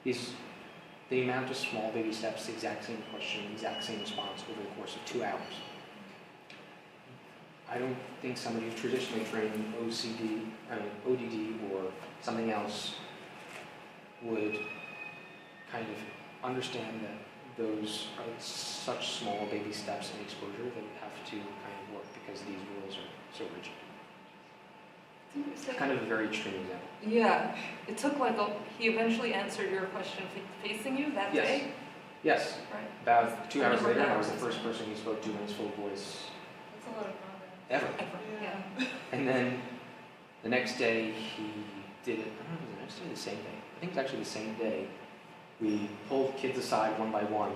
Speaker 2: The amount of small baby steps, the exact same question, exact same response over the course of 2 hours. I don't think somebody who's traditionally trained in ODD or something else would kind of understand that those are such small baby steps in exposure that have to kind of work because these rules are so rigid. Kind of a very extreme example.
Speaker 1: Yeah, it took he eventually answered your question facing you that
Speaker 2: Yes.
Speaker 1: day?
Speaker 2: Yes.
Speaker 1: Right.
Speaker 2: About 2 hours
Speaker 1: Remember
Speaker 2: later,
Speaker 1: that.
Speaker 2: I was the first person he spoke to in his full voice
Speaker 5: That's a lot of progress.
Speaker 2: ever.
Speaker 1: Yeah.
Speaker 2: And then the next day he did it, I don't know, the next day or the same day. I think it was actually the same day. We pulled kids aside one by one,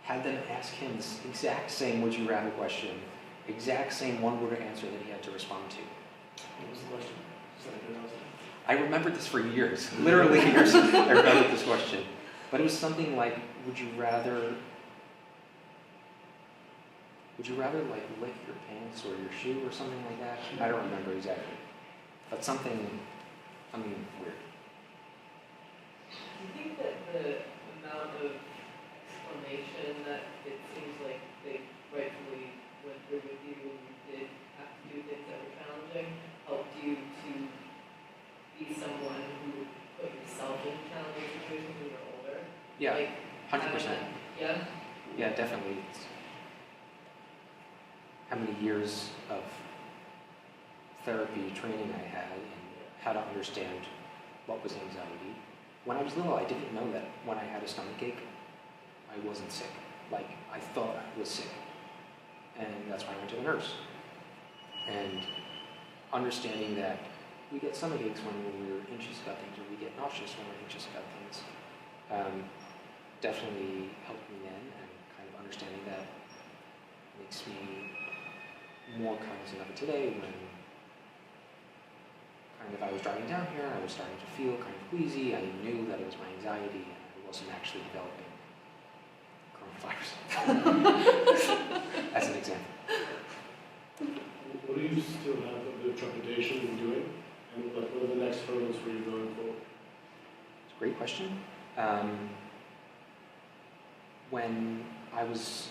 Speaker 2: had them ask him the exact same would you rather question, exact same one-word answer that he had to respond to.
Speaker 4: What was the question? Just out of curiosity.
Speaker 2: I remembered this for years, literally years. I remembered this question. But it was something like, would you rather lick your pants or your shoe or something like that? I don't remember exactly. But something weird.
Speaker 3: Do you think that the amount of explanation that it seems like they rightfully went through with you when you did have to do things that were challenging helped you to be someone who put yourself in challenging situations when you were older?
Speaker 2: Yeah,
Speaker 3: Like,
Speaker 2: 100%.
Speaker 3: Yeah?
Speaker 2: Yeah, definitely. It's how many years of therapy training I had and how to understand what was anxiety. When I was little, I didn't know that when I had a stomachache, I wasn't sick. I thought I was sick. And that's why I went to the nurse. And understanding that we get stomach aches when we're anxious about things, or we get nauseous when we're anxious about things, definitely helped me then, and kind of understanding that makes me more cognizant of it today when kind of I was driving down here, I was starting to feel kind of queasy, I knew that it was my anxiety and I wasn't actually developing coronavirus. As an example.
Speaker 4: What do you still have the trepidation in doing? And what are the next hurdles for you going forward?
Speaker 2: It's a great question. When I was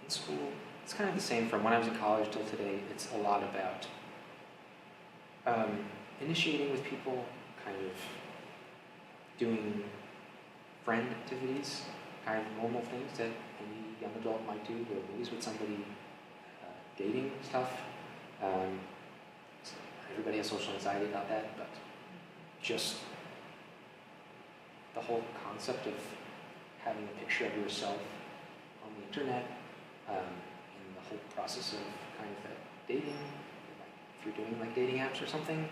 Speaker 2: in school, it's kind of the same from when I was in college till today. It's a lot about initiating with people, kind of doing friend activities, kind of normal things that any young adult might do, go to movies with somebody, dating stuff. Everybody has social anxiety about that, but just the whole concept of having a picture of yourself on the internet, and the whole process of kind of that dating, if you're doing dating apps or something,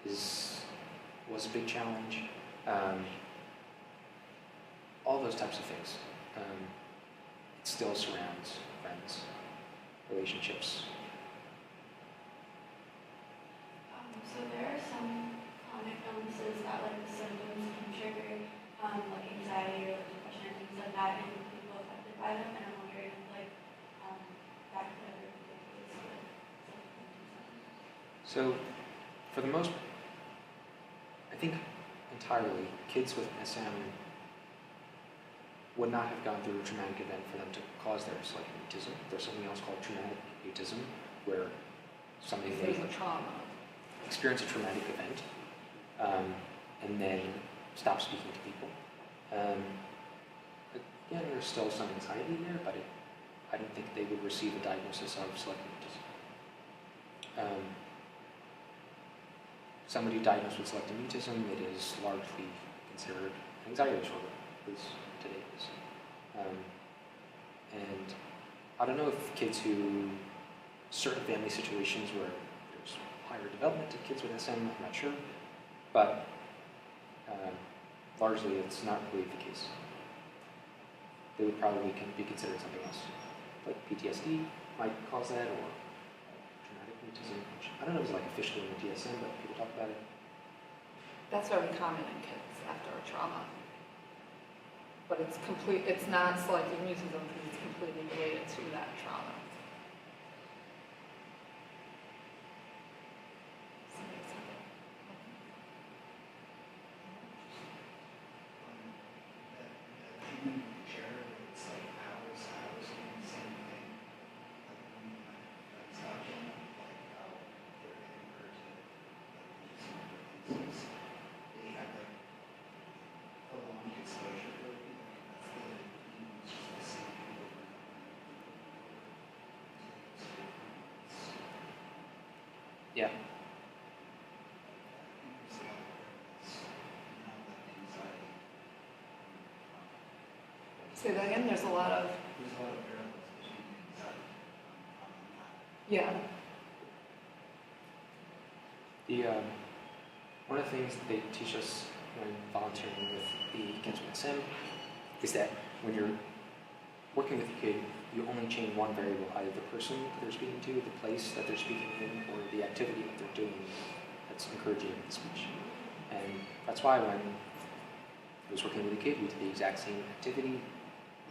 Speaker 2: was a big challenge. All those types of things. It still surrounds friends, relationships.
Speaker 8: So there are some comic illnesses that like the symptoms can trigger like anxiety or depression and things like that in people affected by them. And I'm wondering if like that could ever be the case with selective mutism.
Speaker 2: So, for the most, I think entirely, kids with SM would not have gone through a traumatic event for them to cause their selective mutism. There's something else called traumatic mutism, where somebody
Speaker 1: If
Speaker 2: may
Speaker 1: there's a trauma.
Speaker 2: experience a traumatic event and then stop speaking to people. Again, there's still some anxiety there, but I don't think they would receive a diagnosis of selective mutism. Somebody diagnosed with selective mutism, it is largely considered anxiety disorder, at least today it is. And I don't know if kids who, certain family situations where there's higher development of kids with SM, I'm not sure, but largely it's not really the case. They would probably be considered something else, like PTSD might cause that, or traumatic mutism, which I don't know if it's like officially in the DSM, but people talk about it.
Speaker 1: That's very common in kids after a trauma. But it's not selective mutism because it's completely related to that trauma.
Speaker 2: Yeah.
Speaker 1: Say that again, there's a lot of, yeah.
Speaker 2: One of the things that they teach us when volunteering with the kids with SM is that when you're working with a kid, you only change one variable, either the person that they're speaking to, the place that they're speaking in, or the activity that they're doing that's encouraging the speech. And that's why when I was working with a kid, we did the exact same activity.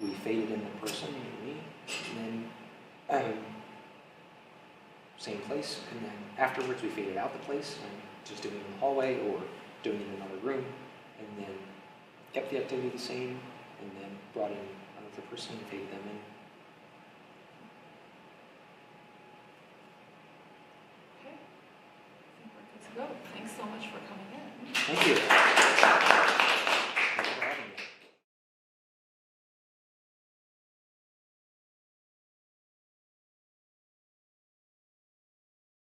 Speaker 2: We faded in the person, me, and then same place, and then afterwards we faded out the place and just doing it in the hallway or doing it in another room, and then kept the activity the same, and then brought in another person and faded them in.
Speaker 1: Okay. I think we're good to go. Thanks so much for coming in.
Speaker 2: Thank you.